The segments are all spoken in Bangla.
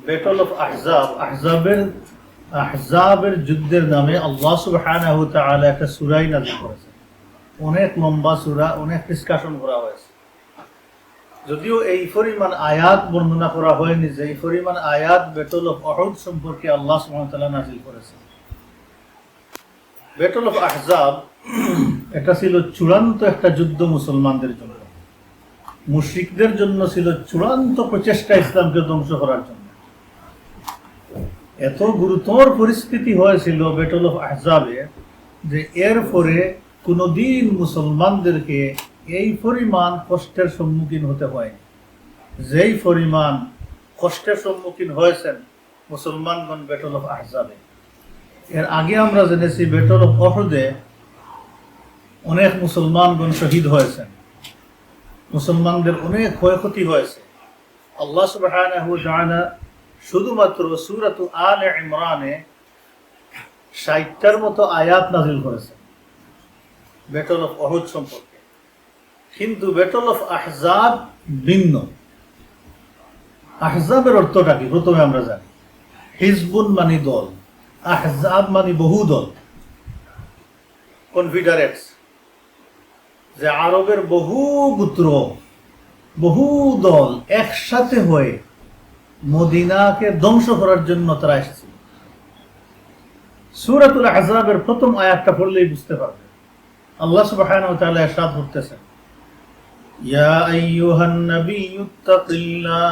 ব্যাটল অফ আহজাব, আহজাবের যুদ্ধের নামে আল্লাহ সুবহানাহু ওয়া তাআলা একটা সূরা নাযিল করেছেন। অনেক লম্বা সূরা, অনেক ডিসকাশন করা হয়েছে। যদিও এই পরিমাণ আয়াত বর্ণনা করা হয়নি যে এই পরিমাণ আয়াত ব্যাটল অফ উহুদ সম্পর্কে আল্লাহ সুবহানাহু ওয়া তাআলা নাযিল করেছেন। ব্যাটল অফ আহজাব এটা ছিল চূড়ান্ত একটা যুদ্ধ মুসলমানদের জন্য। মুশরিকদের জন্য ছিল চূড়ান্ত প্রচেষ্টা ইসলামকে ধ্বংস করার জন্য। এত গুরুতর পরিস্থিতি হয়েছিল ব্যাটল অফ আহজাবে যে এর পরে কোনোদিন মুসলমানদেরকে এই পরিমাণ কষ্টের সম্মুখীন হতে হয়নি যেই পরিমাণ কষ্টের সম্মুখীন হয়েছেন মুসলমানগণ ব্যাটল অফ আহজাবে। এর আগে আমরা জেনেছি ব্যাটল অফ উহুদে অনেক মুসলমানগণ শহীদ হয়েছেন, মুসলমানদের অনেক ক্ষয়ক্ষতি হয়েছে। আল্লাহ সুবহানাহু ওয়া তাআলা শুধুমাত্র সূরাত আলে ইমরানে ৬০টার মতো আয়াত নাযিল করেছেন ব্যাটল অফ উহুদ সম্পর্কে। কিন্তু ব্যাটল অফ আহজাব ভিন্ন। আহজাবের অর্থটা কি প্রথমে আমরা জানি। হিজবুন মানে দল, আহজাব মানে বহু দল, কনফেডারেটস, যে আরবের বহু গোত্র, বহু দল একসাথে হয়ে মদিনাকে ধ্বংস করার জন্য তারা এসেছিল। সূরাতুল আহজাবের প্রথম আয়াতটা পড়লেই বুঝতে পারবে। আল্লাহ সুবহানাহু ওয়া তাআলা ইরশাদ করতেছেন, ইয়া আইয়ুহান নাবিয়্যুত্তাকিল্লাহ,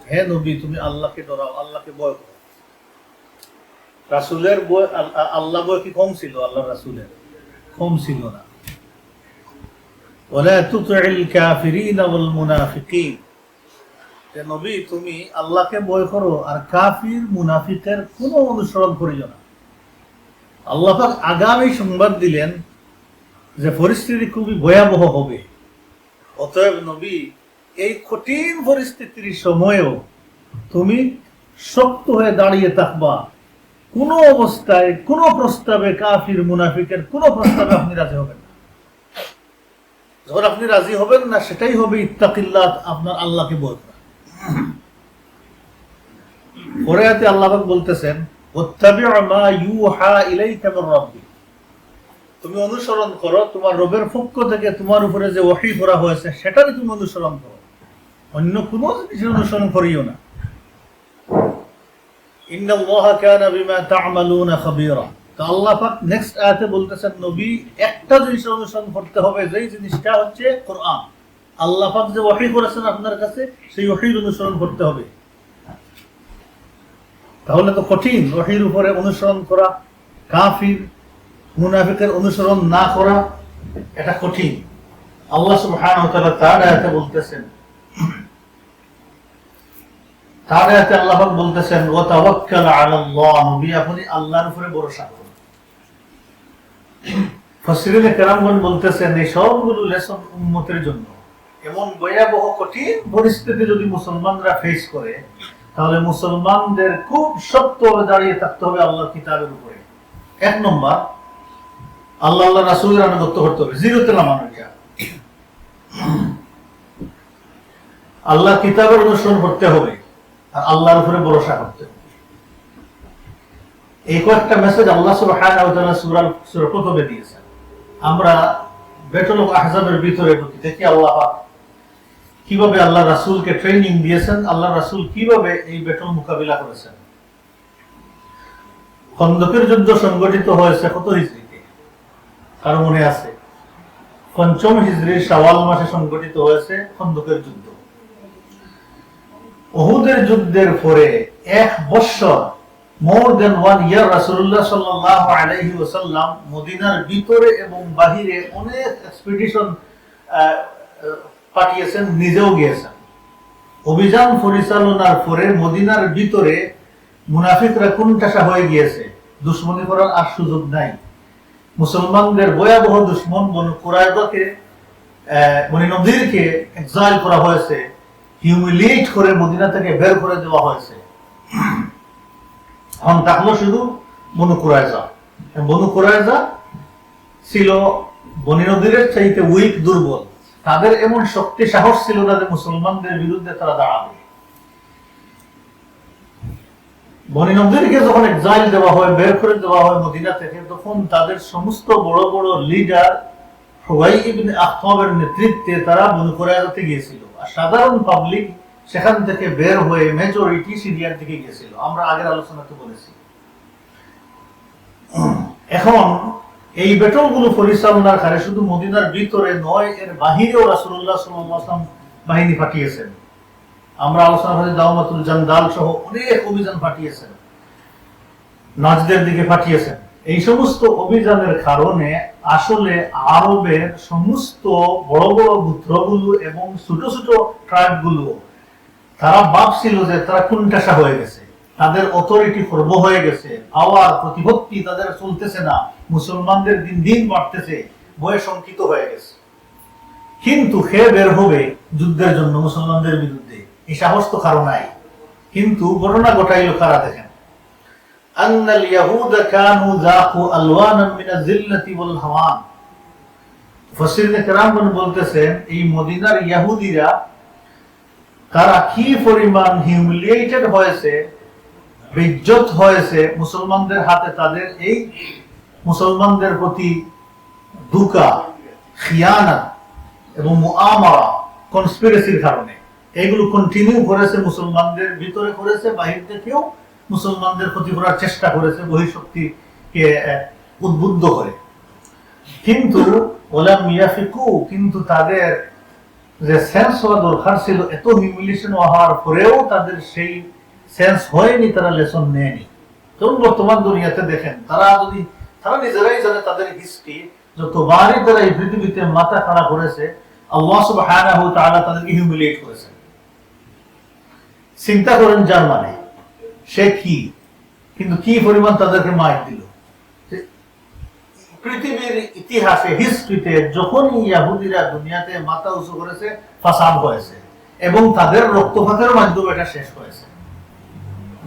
হে নবী তুমি আল্লাহকে ডরাও, আল্লাহকে ভয় করো। রাসূলের ভয়, আল্লাহ ভয় কি কম ছিল? আল্লাহ রাসূলের কম ছিল না। ওয়ালা তুতি'ল কাফিরিনা ওয়াল মুনাফিকিন, যে নবী তুমি আল্লাহকে ভয় করো আর কাফির মুনাফিকের কোনো অনুসরণ করিও না। আল্লাহ পাক আগামী সংবাদ দিলেন যে পরিস্থিতি খুবই ভয়াবহ হবে। অতএব নবী এই কঠিন পরিস্থিতির সময়েও তুমি শক্ত হয়ে দাঁড়িয়ে থাকবা। কোনো অবস্থায় কোনো প্রস্তাবে কাফির মুনাফিকের কোনো প্রস্তাবে আপনি রাজি হবেন না। যখন আপনি রাজি হবেন না সেটাই হবে ইত্তাকিল্লাহ, আপনার আল্লাহকে ভয় করা। পরে আয়াতে আল্লাহ পাক বলতেছেন, ওয়াত্তাবি' মা ইউহা ইলাইকা মির রাব্বিক, তুমি অনুসরণ করো তোমার রবের পক্ষ থেকে তোমার উপরে যে ওহী করা হয়েছে সেটারই তুমি অনুসরণ করো, অন্য কোনো কিছু অনুসরণ করিও না। ইন্নাল্লাহা কানা বিমা তা'মালুনা খাবীরা। তো আল্লাহ পাক নেক্সট আয়াতে বলতেছেন, নবী একটা জিনিস অনুসরণ করতে হবে, যেই জিনিসটা হচ্ছে কোরআন। আল্লাহ পাক যে ওহী করেছেন আপনার কাছে সেই ওহীর অনুসরণ করতে হবে। তাহলে তো কঠিন ওহীর উপরে অনুসরণ করা, কাফির মুনাফিকের অনুসরণ না করা, এটা কঠিন। আল্লাহ সুবহানাহু ওয়া তাআলা তার আয়াতে বলতেছেন, আল্লাহ পাক বলতেছেন, ওয়া তাওয়াক্কাল আলাল্লাহ, নবী আপনি আল্লাহর উপরে ভরসা করুন। ফাসসিরিনে কেরামগণ বলতেছেন এই সবগুলো লেসন উম্মতের জন্য। এমন ভয়াবহ কঠিন পরিস্থিতি যদি মুসলমানরা ফেস করে তাহলে মুসলমানদের খুব শক্তভাবে দাঁড়িয়ে থাকতে হবে আল্লাহর কিতাবের উপরে। এক নম্বর, আল্লাহ আল্লাহ রাসূলের আনুগত্য করতে হবে, জিরোতে নামানো যায়। আল্লাহর কিতাবের অনুসরণ করতে হবে আর আল্লাহর উপরে ভরসা করতে হবে। এই কয়েকটা মেসেজ আল্লাহ সুবহানাহু ওয়া তাআলা সূরা প্রথমে দিয়েছেন। আমরা ব্যাটল অফ আহজাবের ভিতরে ঢুকি, দেখি আল্লাহ কিভাবে আল্লাহ রাসূলকে ট্রেনিং দিয়েছেন, আল্লাহ রাসূল কিভাবে এই ব্যাটল মোকাবিলা করেছেন। খন্দকের যুদ্ধ সংগঠিত হয়েছে কত হিজরিতে? কারো মনে আছে? ৫ম হিজরির শাওয়াল মাসে সংগঠিত হয়েছে খন্দকের যুদ্ধ। উহুদের যুদ্ধের পরে ১ বছর, মোর দেন 1 ইয়ার, রাসূলুল্লাহ সাল্লাল্লাহু আলাইহি ওয়াসাল্লাম মদিনার ভিতরে এবং বাহিরে অনেক এক্সপেডিশন পাঠিয়েছেন, নিজেও গিয়েছেন। অভিযান পরিচালনার পরে মদিনার ভিতরে মুনাফিকরা কোণঠাসা হয়ে গিয়েছে, দুশমনি করার আর সুযোগ নাই। মুসলমানদের ভয়াবহ দুশমন বনু কুরায়যাকে, বনি নযীরকে এক্সাইল করা হয়েছে, হিউমিলিয়েট করে মদিনা থেকে বের করে দেওয়া হয়েছে। এখন থাকলো শুধু বনু কুরায়যা। বনু কুরায়যা ছিল বনি নযীরের চাইতে উইক, দুর্বল। তাদের এমন শক্তি সাহস ছিল না যে মুসলমানদের বিরুদ্ধে তারা দাঁড়াবে। বনি নদীরকে যখন এক্সাইল দেওয়া হয়, বের করে দেওয়া হয় মদিনা থেকে, তখন তাদের সমস্ত বড় বড় লিডার হুয়াই ইবনে আখতাবের নেতৃত্বে তারা বনু কুরাইজাতে গিয়েছিল, আর সাধারণ পাবলিক সেখান থেকে বের হয়ে মেজরিটি সিরিয়ার দিকে গিয়েছিল। আমরা আগের আলোচনাতে বলেছি। এখন এই ব্যাটলগুলো পরিচালনার কারে শুধু মদিনার ভিতরে নয়, এর বাহিরেও রাসূলুল্লাহ সাল্লাল্লাহু আলাইহি ওয়াসাল্লাম বাহিনী পাঠিয়েছেন। আমরা আলোচনা করি দাওয়াতুল জান্দাল সহ অনেক অভিযান পাঠিয়েছেন, নাজদের দিকে পাঠিয়েছেন। এই সমস্ত অভিযানের কারণে আসলে আরবের সমস্ত বড় বড় গোত্রগুলো এবং ছোট ছোট ট্রাইবগুলো তারা ভাবছিল যে তারা কুণ্ঠাসা হয়ে গেছে, তাদের অথরিটি খর্ব হয়ে গেছে, পাওয়ার প্রতিপত্তি তাদের চলতেছে না, মুসলমানদের দিন দিন বাড়তেছে, ভয়ে শঙ্কিত হয়ে গেছে। কিন্তু খেয়ে বের হবে যুদ্ধের জন্য মুসলমানদের বিরুদ্ধে, এই সাহস তো কারো নাই। কিন্তু ঘটনা ঘটাইল কারা দেখেন, আন্নাল ইয়াহুদা কানু যাকু আলওয়ানাম মিনাজ জিল্লাতি ওয়াল হাওয়ান। মুফাসসিরিনে কেরামগণ বলতেছেন এই মদিনার ইহুদিরা তারা কি পরিমাণ হিউমিলিয়েটেড হয়েছে, বেইজ্জত হয়েছে মুসলমানদের হাতে, তাদের এই মুসলমানদের প্রতি ধোঁকা, খিয়ানাত এবং মুআমারা, কনস্পিরেসির কারণে। এগুলো কন্টিনিউ করেছে, মুসলমানদের ভিতরে করেছে, বাহির থেকেও মুসলমানদের ক্ষতি করার চেষ্টা করেছে বহিঃশক্তিকে উদ্বুদ্ধ করে। কিন্তু ওলাম ইয়াফিকু, কিন্তু তাদের যে সেন্স হওয়া দরকার ছিল, এত হিউমিলিয়েশন হওয়ার পরেও তাদের সেই সেন্স হয়নি, তারা লেসন নেয়নি। তখন বর্তমান দুনিয়াতে দেখেন, তারা নিজেরাই জানে তাদের হিস্ট্রি, যতবারই তারা এই পৃথিবীতে মাথা খাড়া করেছে, আল্লাহ সুবহানাহু ওয়া তাআলা তাদেরকে হিউমিলিয়েট করেছেন। চিন্তা করেন, জার্মানি সে কি, কিন্তু কি পরিমাণ তাদেরকে মার দিল। পৃথিবীর ইতিহাসে, হিস্ট্রিতে যখনই ইহুদিরা দুনিয়াতে মাথা উঁচু করেছে, ফাসাদ হয়েছে এবং তাদের রক্তপাতের মাধ্যমে এটা শেষ হয়েছে।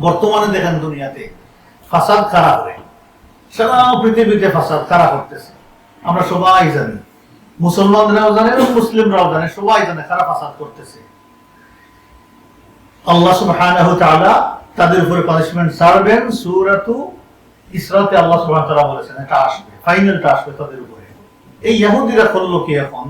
বর্তমানে দেখেন দুনিয়াতে ফাসাদ কারা করে, সারা পৃথিবীতে ফাসাদ কারা করতেছে, আমরা সবাই জানি, মুসলমানরাও জানে এবং মুসলিমরাও জানে, সবাই জানে কারা ফাসাদ করতেছে। আল্লাহ সুবহানাহু ওয়া তাআলা তাদের উপরে পানিশমেন্ট ছাড়বেন। সূরাতু ইসরাতে আল্লাহ সুবহানাহু ওয়া তাআলা বলেছেন এটা আসবে, ফাইনালটা আসবে তাদের উপরে। এই ইহুদিরা করলো কি এখন?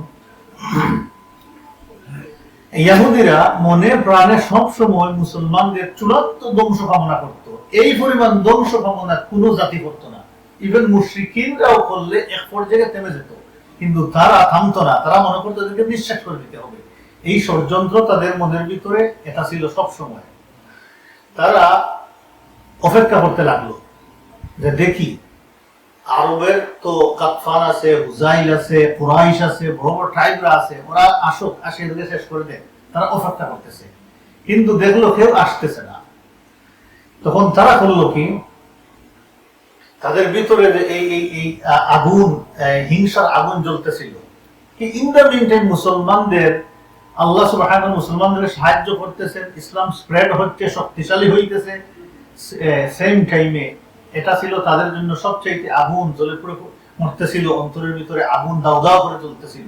ইহুদিরা মনে প্রাণে সব সময় মুসলমানদের চূড়ান্ত ধ্বংস কামনা করত। এই পরিমাণ ধ্বংস কামনা কোনো জাতি করত না। ইভেন মুশরিকিনরাও করলে এক পর্যায়ে থেমে যেত, কিন্তু তারা থামতো না। তারা মনে করতো তাদেরকে বিশ্বাস করে দিতে হবে। এই ষড়যন্ত্র তাদের মনের ভিতরে এটা ছিল সব সময়। তারা অপেক্ষা করতে লাগলো যে দেখি, আরবের তো কাতফান আছে, হুজাইল আছে, কুরাইশ আছে, বড় বড় ট্রাইবরা আছে, ওরা আসুক, আসে এদেরকে শেষ করে দেয়। তারা অপেক্ষা করতেছে, কিন্তু দেখলো কেউ আসতেছে না। তখন তারা করলো কি, তাদের ভিতরে এই আগুন, হিংসার আগুন জ্বলতেছিল। ইন দ্য মিন টাইম মুসলমানদের আল্লাহ সুবহানাহু মুসলমানদের সাহায্য করতেছেন, ইসলাম স্প্রেড হচ্ছে, শক্তিশালী হইতেছে। সেম টাইমে এটা ছিল তাদের জন্য সবচেয়ে আগুন জ্বলে পুরো মরতেছিল, অন্তরের ভিতরে আগুন দাও দাও করে চলতেছিল।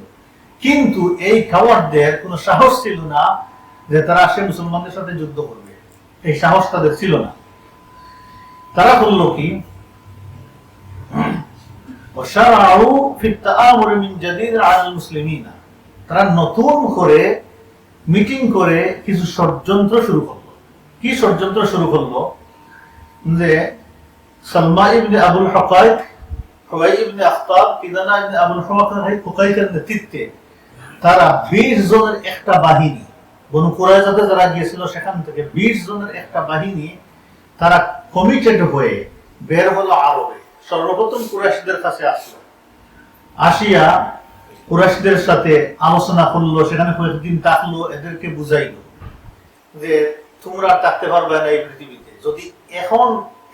কিন্তু এই কাওয়ারদের কোনো সাহস ছিল না যে তারা আসে মুসলমানদের সাথে যুদ্ধ করবে, এই সাহস তাদের ছিল না। তারা করলো কি, ওয়াশারাউ ফিত তাআমুর মিন জাদীদ আলাল মুসলিমিনা, তারা নতুন করে মিটিং করে কিছু ষড়যন্ত্র শুরু করলো। কি ষড়যন্ত্র শুরু করলো? যে সালমা ইবনে আবুল হুকাইক, হুয়াই ইবনে আখতাব, কিদানা ইবনে আবুল হুকাইকের নেতৃত্বে তারা 20 জনের একটা বাহিনী, বনু কুরাইজাতে যারা গিয়েছিল সেখান থেকে 20 জনের একটা বাহিনী তারা কমিটেড হয়ে বের হলো আরবে। সর্বপ্রথম কুরাইশদের কাছে আসলো, আসিয়া কুরাইশদের সাথে আলোচনা করলো, সেখানে কয়েকদিন থাকলো, এদেরকে বুঝাইলো যে তোমরা থাকতে পারবে না এই পৃথিবীতে যদি এখন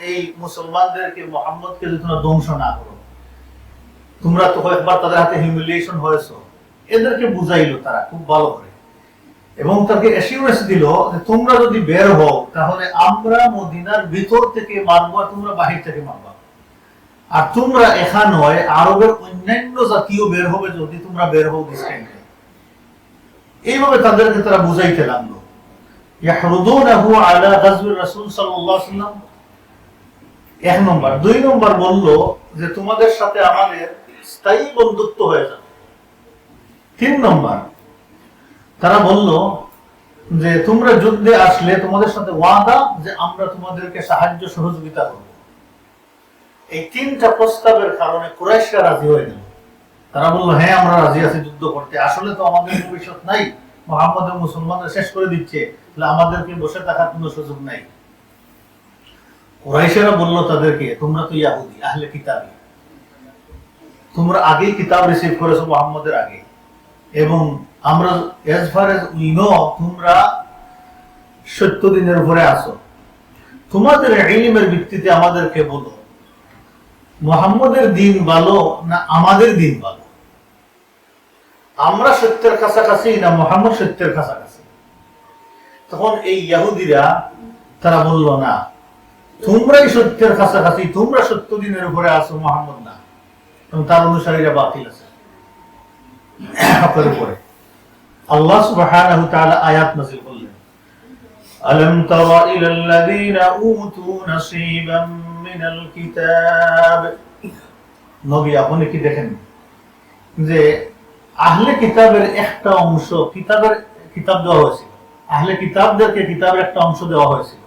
এই মুসলমানদেরকে, মুহাম্মদকে যদি তোমরা ধ্বংস না করো। তোমরা তো কয়েকবার তাদের হাতে হিউমিলিয়েশন হয়েছো। এদেরকে বুঝাইলো তারা খুব ভালো করে, এবং তাকে অ্যাসিউরেন্স দিল যে তোমরা যদি বের হও তাহলে আমরা মদিনার ভিতর থেকে মারবো আর তোমরা বাহির থেকে মারবা। আর তোমরা এখান নয়, আরবের অন্যান্য জাতীয় বের হবে যদি তোমরা বের হও দিস টাইমে। এইভাবে তাদেরকে তারা বুঝাইতে লাগলো। ইয়াহরুদুনাহু আলা গাজওয়ির রাসূল সাল্লাল্লাহু আলাইহি ওয়াসাল্লাম, এক নম্বর। 2 নম্বর বলল যে তোমাদের সাথে আমাদের স্থায়ী বন্ধুত্ব হয়ে যাবে। 3 নম্বর তারা বলল যে তোমরা যুদ্ধে আসলে তোমাদের সাথে ওয়াদা যে আমরা তোমাদেরকে সাহায্য সহযোগিতা করব। এই 3টা প্রস্তাবের কারণে কুরাইশরা রাজি হয়ে গেল। তারা বলল হ্যাঁ আমরা রাজি আছি যুদ্ধ করতে, আসলে তো আমাদের ভবিষ্যৎ নাই, মুহাম্মদ মুসলমানরা শেষ করে দিচ্ছে, তাহলে আমাদেরকে বসে থাকার কোনো সুযোগ নাই। কুরাইশরা বলল তাদেরকে তোমরা তো ইহুদি আহলে কিতাবী, তোমরা আগেই কিতাব রিসিভ করেছো মুহাম্মদের আগে, এবং আমরা as far as we know তোমরা সত্য দিনের উপরে আছো, তোমাদের ইলমের ভিত্তিতে আমাদেরকে বলো মুহাম্মদের দিন ভালো না আমাদের দিন ভালো, আমরা সত্যের কাছাকাছি না মুহাম্মদ সত্যের কাছাকাছি। তখন এই ইহুদিরা তারা বলল না, তোমরাই সত্যের কাছাকাছি, তোমরা সত্য দিনের উপরে আছো, মুহাম্মদ না, এবং তার অনুসারীরা বাতিল আছে। পরে আল্লাহ সুবহানাহু ওয়া তাআলা আয়াত নাযিল করলেন, আলাম তারা ইলাল্লাযীনা উতু নাসীবাম মিনাল কিতাব, নবী আপনি কি দেখেন যে আহলে কিতাবের একটা অংশ, কিতাব দেওয়া হয়েছিল, আহলে কিতাবদেরকে কিতাবের একটা অংশ দেওয়া হয়েছিল।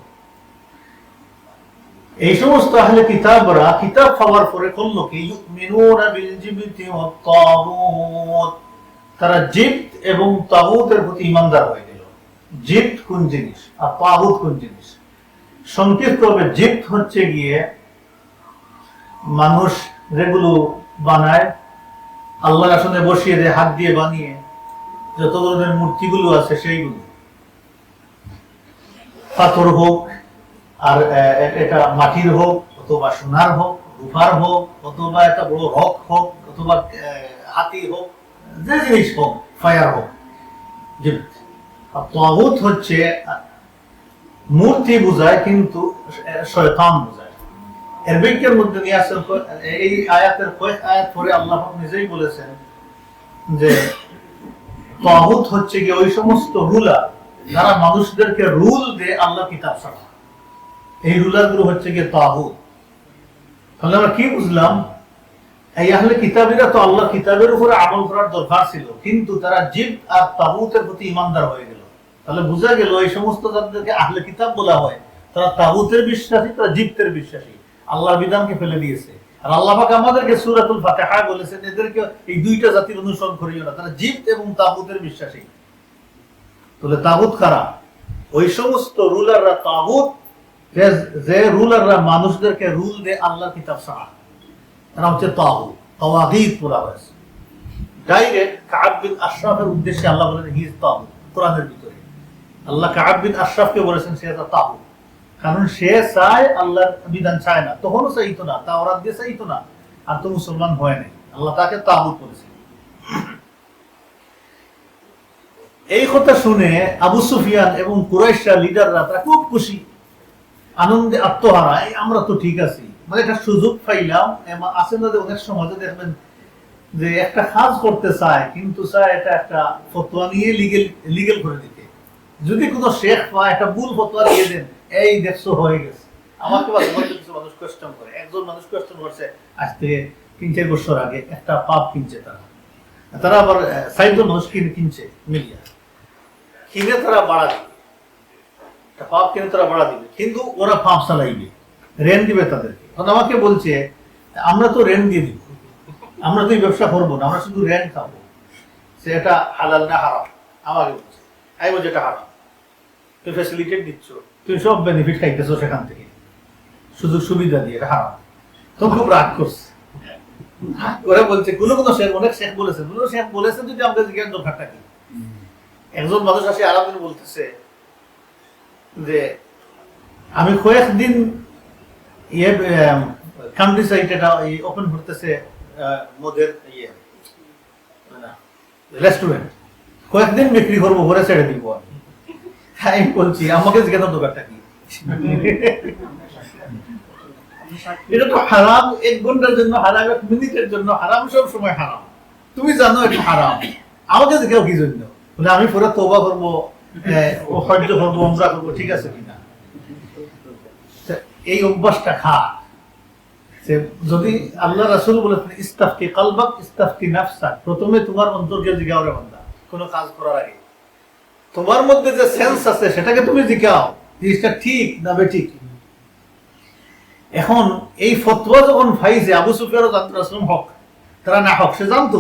এই সমস্ত আহলে কিতাবরা কিতাব পাওয়ার পরে করলো কি, ইউমিনুনা বিল জিবতি ওয়াত তাগুত, তারা জিবত এবং তাগুতের প্রতি ঈমানদার হয়ে গেল। জিবত কোন জিনিস আর তাগুত কোন জিনিস? সংক্ষিপ্তভাবে জিবত হচ্ছে গিয়ে মানুষ যেগুলো বানায় আল্লাহর আসনে বসিয়ে দেয়, হাত দিয়ে বানিয়ে যত ধরনের মূর্তিগুলো আছে সেইগুলো, পাথর হোক আর এটা মাটির হোক অথবা সোনার হোক, রূপার হোক, অথবা একটা বড় রক হোক, অথবা হাতি হোক, যে জিনিস হোক, ফায়ার হোক। তাগুত হচ্ছে মূর্তি বোঝায় কিন্তু শয়তান বোঝায়। এর বিজ্ঞের মধ্যে নিয়ে আসেন এই আয়াতের কয়েক আয়াত পরে আল্লাহ নিজেই বলেছেন যে তাগুত হচ্ছে কি ওই সমস্ত রুলার যারা মানুষদেরকে রুল দেয় আল্লাহ কিতাব ছাড়া, এই রুলার গুলো হচ্ছে গিয়ে তাগুত। তাহলে আমরা কি বুঝলাম? এই আহলে কিতাবীরা তো আল্লাহ কিতাবের উপরে আমল করার দরকার ছিল, কিন্তু তারা জিবত আর তাগুতের প্রতি ঈমানদার হয়ে গেল। তাহলে বোঝা গেল এই সমস্ত যাদেরকে আহলে কিতাব বলা হয় তারা তাগুতের বিশ্বাসী, তারা জিবতের বিশ্বাসী, আল্লাহর বিধানকে ফেলে দিয়েছে। আর আল্লাহ পাক আমাদেরকে সূরাতুল ফাতিহা বলেছেন এদেরকে এই দুইটা জাতির অনুসরণ করিও না, তারা জিবত এবং তাগুতের বিশ্বাসী। তাহলে তাগুত কারা? ওই সমস্ত রুলাররা তাগুত, যে রুলাররা মানুষদেরকে রুল দেয় আল্লাহর কিতাব ছাড়া, তারা হচ্ছে তাগুত, তাওয়াগীত বলা হয়েছে। ডাইরেক্ট কাব বিন আশরাফের উদ্দেশ্যে আল্লাহ বলেন হি ইজ তাগুত। কোরআনের ভিতরে আল্লাহ কাব বিন আশরাফকে বলেছেন সে একটা তাগুত, কারণ সে চায় আল্লাহর বিধান চায় না, তখনও চাইতো না, তাওরাত দিয়ে চাইতো না, আর তো মুসলমান হয় নাই, আল্লাহ তাকে তাগুত বলেছেন। এই কথা শুনে আবু সুফিয়ান এবং কুরাইশরা লিডাররা তারা খুব খুশি, আনন্দে আত্মহারা, আমরা তো ঠিক আছি, মানে একটা সুযোগ পাইলাম। আছে না যে অনেক সমাজে দেখবেন যে একটা কাজ করতে চায় কিন্তু চায় এটা একটা ফতোয়া নিয়ে লিগেল করে দিতে, যদি কোনো শেখ পায় একটা ভুল ফতোয়া দিয়ে দেন, এই দেখছো হয়ে গেছে। আমাকে কিছু মানুষ কোয়েশ্চন করে, একজন মানুষ কোয়েশ্চন করছে আজ থেকে 3-4 বছর আগে একটা পাপ কিনছে, তারা আবার 4 জন মানুষ কিনছে মিলিয়া, কিনে তারা বাড়া দিবে, একটা পাপ কিনে তারা বাড়া দিবে, কিন্তু ওরা পাপ চালাইবে, রেন্ট দিবে তাদেরকে। তখন আমাকে বলছে আমরা তো রেন্ট দিয়ে দিব, আমরা তো এই ব্যবসা করবো না, আমরা শুধু রেন্ট খাবো, সে এটা হালাল না হারাম? আমাকে বলছে, আমি বলছি এটা হারাম, তুমি ফ্যাসিলিটেট দিচ্ছ, তুমি সব বেনিফিট খাইতেছো সেখান থেকে, সুযোগ সুবিধা দিয়ে, এটা হারাম। তো খুব রাগ করছে, ওরা বলছে কোনো শেখ, অনেক শেখ বলেছে, যদি আমাদের জিজ্ঞাসা দরকারটা কি। একজন মানুষ আসে আলাদিন বলতেছে যে আমি কয়েকদিন কান্ট্রি সাইড এটা ওপেন করতেছে মদের রেস্টুরেন্ট, কয়েকদিন বিক্রি করবো, ঘরে ছেড়ে দিব। আমি বলছি আমাকে জিজ্ঞাসা দরকারটা কি? এটা তো হারাম, 1 ঘন্টার জন্য হারাম, 1 মিনিটের জন্য হারাম, সব সময় হারাম, তুমি জানো এটা হারাম, আমাকে জিজ্ঞাসা কি জন্য? বলে আমি পরে তওবা করবো, হজ্জ করবো, উমরা করবো, ঠিক আছে কিনা? এই অভ্যাসটা খা, যে যদি আল্লাহ রাসূল বলেছেন ইস্তাফতি কলবাক ইস্তাফতি নাফসাক, প্রথমে তোমার অন্তরকে জিজ্ঞাও রে বান্দা, কোনো কাজ করার আগে তোমার মধ্যে যে সেন্স আছে সেটাকে তুমি জিজ্ঞাও জিনিসটা ঠিক না বেঠিক। এখন এই ফতোয়া যখন ফাইজে আবু সুফিয়ানও জানতো রাসূল হক, তারা না হক সে জানতো,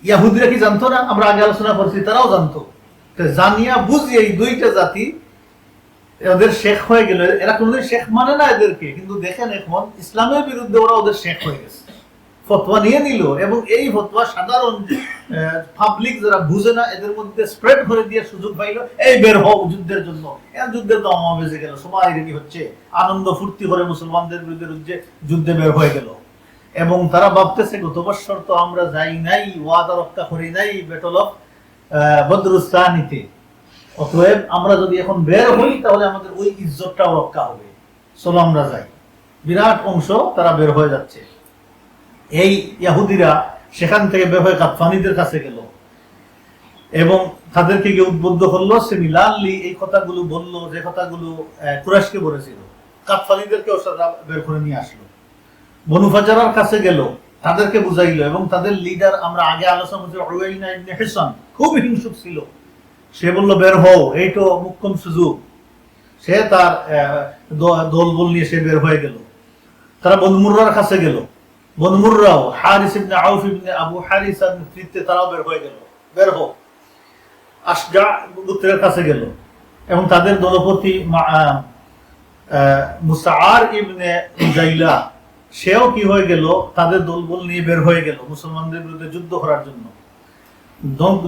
ইয়াহুদিরা কি জানতো না? আমরা আগে আলোচনা করছি তারাও জানতো। জানিয়া বুঝিয়ে এই দুইটা জাতি ওদের শেখ হয়ে গেল। এরা কোনোদিন শেখ মানে না এদেরকে, কিন্তু দেখেন এখন ইসলামের বিরুদ্ধে ওরা ওদের শেখ হয়ে গেছে, ফতোয়া নিয়ে নিল এবং এই ফতোয়া সাধারণ পাবলিক যারা বুঝে না এদের মধ্যে স্প্রেড করে দিয়ে সুযোগ পাইল, এই বের হও যুদ্ধের জন্য। যুদ্ধের দমা বেজে গেল, সবাই রেডি হচ্ছে, আনন্দ ফুর্তি করে মুসলমানদের বিরুদ্ধে যুদ্ধে বের হয়ে গেল। এবং তারা ভাবতেছে গত বছর তো আমরা যাই নাই, ওয়াদা রক্ষা করি নাই ব্যাটল অফ বদরুস্তানিতে, অতএব আমরা যদি এখন বের হই তাহলে আমাদের ওই ইজ্জতটাও রক্ষা হবে, চলো আমরা যাই। বিরাট অংশ তারা বের হয়ে যাচ্ছে। এই ইহুদিরা সেখান থেকে বের হয়ে গাতফানিদের কাছে গেল এবং তাদেরকে গিয়ে উদ্বুদ্ধ করলো, সিমিলারলি এই কথাগুলো বললো যে কথাগুলো কুরাইশকে বলেছিল, গাতফানিদেরকেও বের করে নিয়ে আসলো। বনু ফাজারার কাছে গেল, তাদেরকে বুঝাইলো এবং তাদের লিডার আমরা আগে আলোচনা করছি উয়াইনা ইবনে হিসান, খুব হিংসুক ছিল। সে বলল বের হও, এই তো মুক্কম সুযোগ। সে তার দলবল নিয়ে সে বের হয়ে গেল। তারা বনু মুররার কাছে গেল, বনু মুররাও হারিস ইবনে আউফ ইবনে আবু হারিসার নেতৃত্বে তারাও বের হয়ে গেল, বের হও। আশজা গোত্রের কাছে গেল এবং তাদের দলপতি মুসাআর ইবনে উজাইলা, সেও কি হয়ে গেল, তাদের দলবল নিয়ে বের হয়ে গেল মুসলমানদের বিরুদ্ধে যুদ্ধ করার জন্য।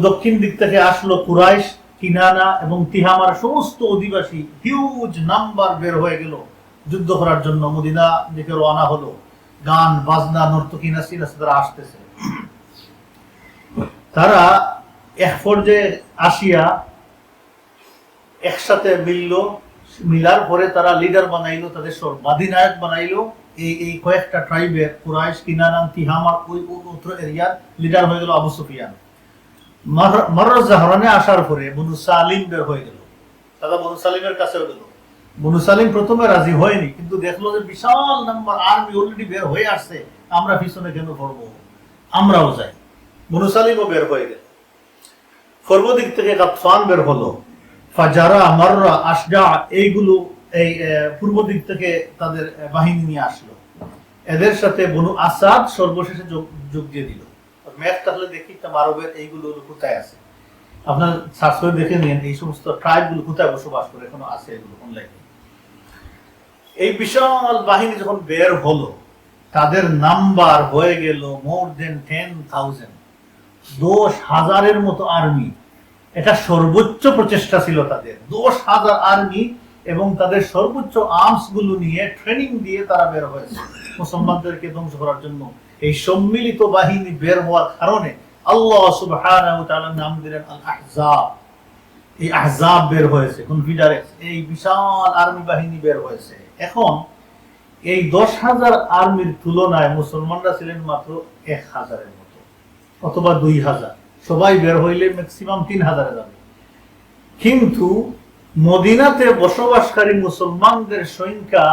দক্ষিণ দিক থেকে আসলো কুরাইশ, কিনানা এবং তিহামার সমস্ত অধিবাসী, হিউজ নাম্বার বের হয়ে গেল যুদ্ধ করার জন্য। মদিনা দিকে রওনা হলো, গান বাজনা নর্তকী নাচি নাচি তারা আসতেছে। তারা এক পর্যায়ে আসিয়া একসাথে মিলল, মিলার পরে তারা লিডার বানাইলো, তাদের সর্বাধিনায়ক বানাইলো। এই কয়েকটা ট্রাইবের কুরাইশ, কিনানা, তিহামার ওই উত্তর এরিয়ার লিডার হয়ে গেল আবু সুফিয়ান। মরর জাহরানে আসার পরে বনু সালিম বের হয়ে গেল, তারা বনু সালিমের কাছেও গেল। বনু সালিম প্রথমে রাজি হয়নি, কিন্তু দেখলো যে বিশাল নাম্বার আর্মি অলরেডি বের হয়ে আসছে, আমরা পিছনে কেন পড়বো, আমরাও যাই। বনু সালিমও বের হয়ে গেল। পূর্ব দিক থেকে গাতফান বের হলো, ফাজারা, মাররা, আশজা, এইগুলো এই পূর্ব দিক থেকে তাদের বাহিনী নিয়ে আসলো। এদের সাথে বনু আসাদ সর্বশেষে যোগ দিয়ে দিল। ম্যাপ তাহলে দেখি আরবের এইগুলো কোথায় আছে, আপনার সার্চ করে দেখে নিন এই সমস্ত ট্রাইব গুলো কোথায় বসবাস করে, এখনো আছে এগুলো অনলাইনে। এই বিশাল বাহিনী যখন বের হলো, তাদের নাম্বার হয়ে গেল মোর দেন 10,000, 10,000-এর মতো আর্মি। এটা সর্বোচ্চ প্রচেষ্টা ছিল তাদের, 10,000 আর্মি এবং তাদের সর্বোচ্চ আর্মস গুলো নিয়ে ট্রেনিং দিয়ে তারা বের হয়েছে মুসলমানদেরকে ধ্বংস করার জন্য। এই সম্মিলিত বাহিনী বের হওয়ার কারণে আল্লাহ সুবহানাহু ওয়া তাআলা নাম দিলেন আল আহজাব। এই আহজাব বের হয়েছে, কনফেডারেট, এই বিশাল আর্মি বাহিনী বের হয়েছে। এখন এই 10,000 আর্মির তুলনায় মুসলমানরা ছিলেন মাত্র 1,000-এর মতো অথবা 2,000। সবাই বের হইলে ম্যাক্সিমাম 3,000-এ যাবে, কিন্তু মদিনাতে বসবাসকারী মুসলমানদের সংখ্যা,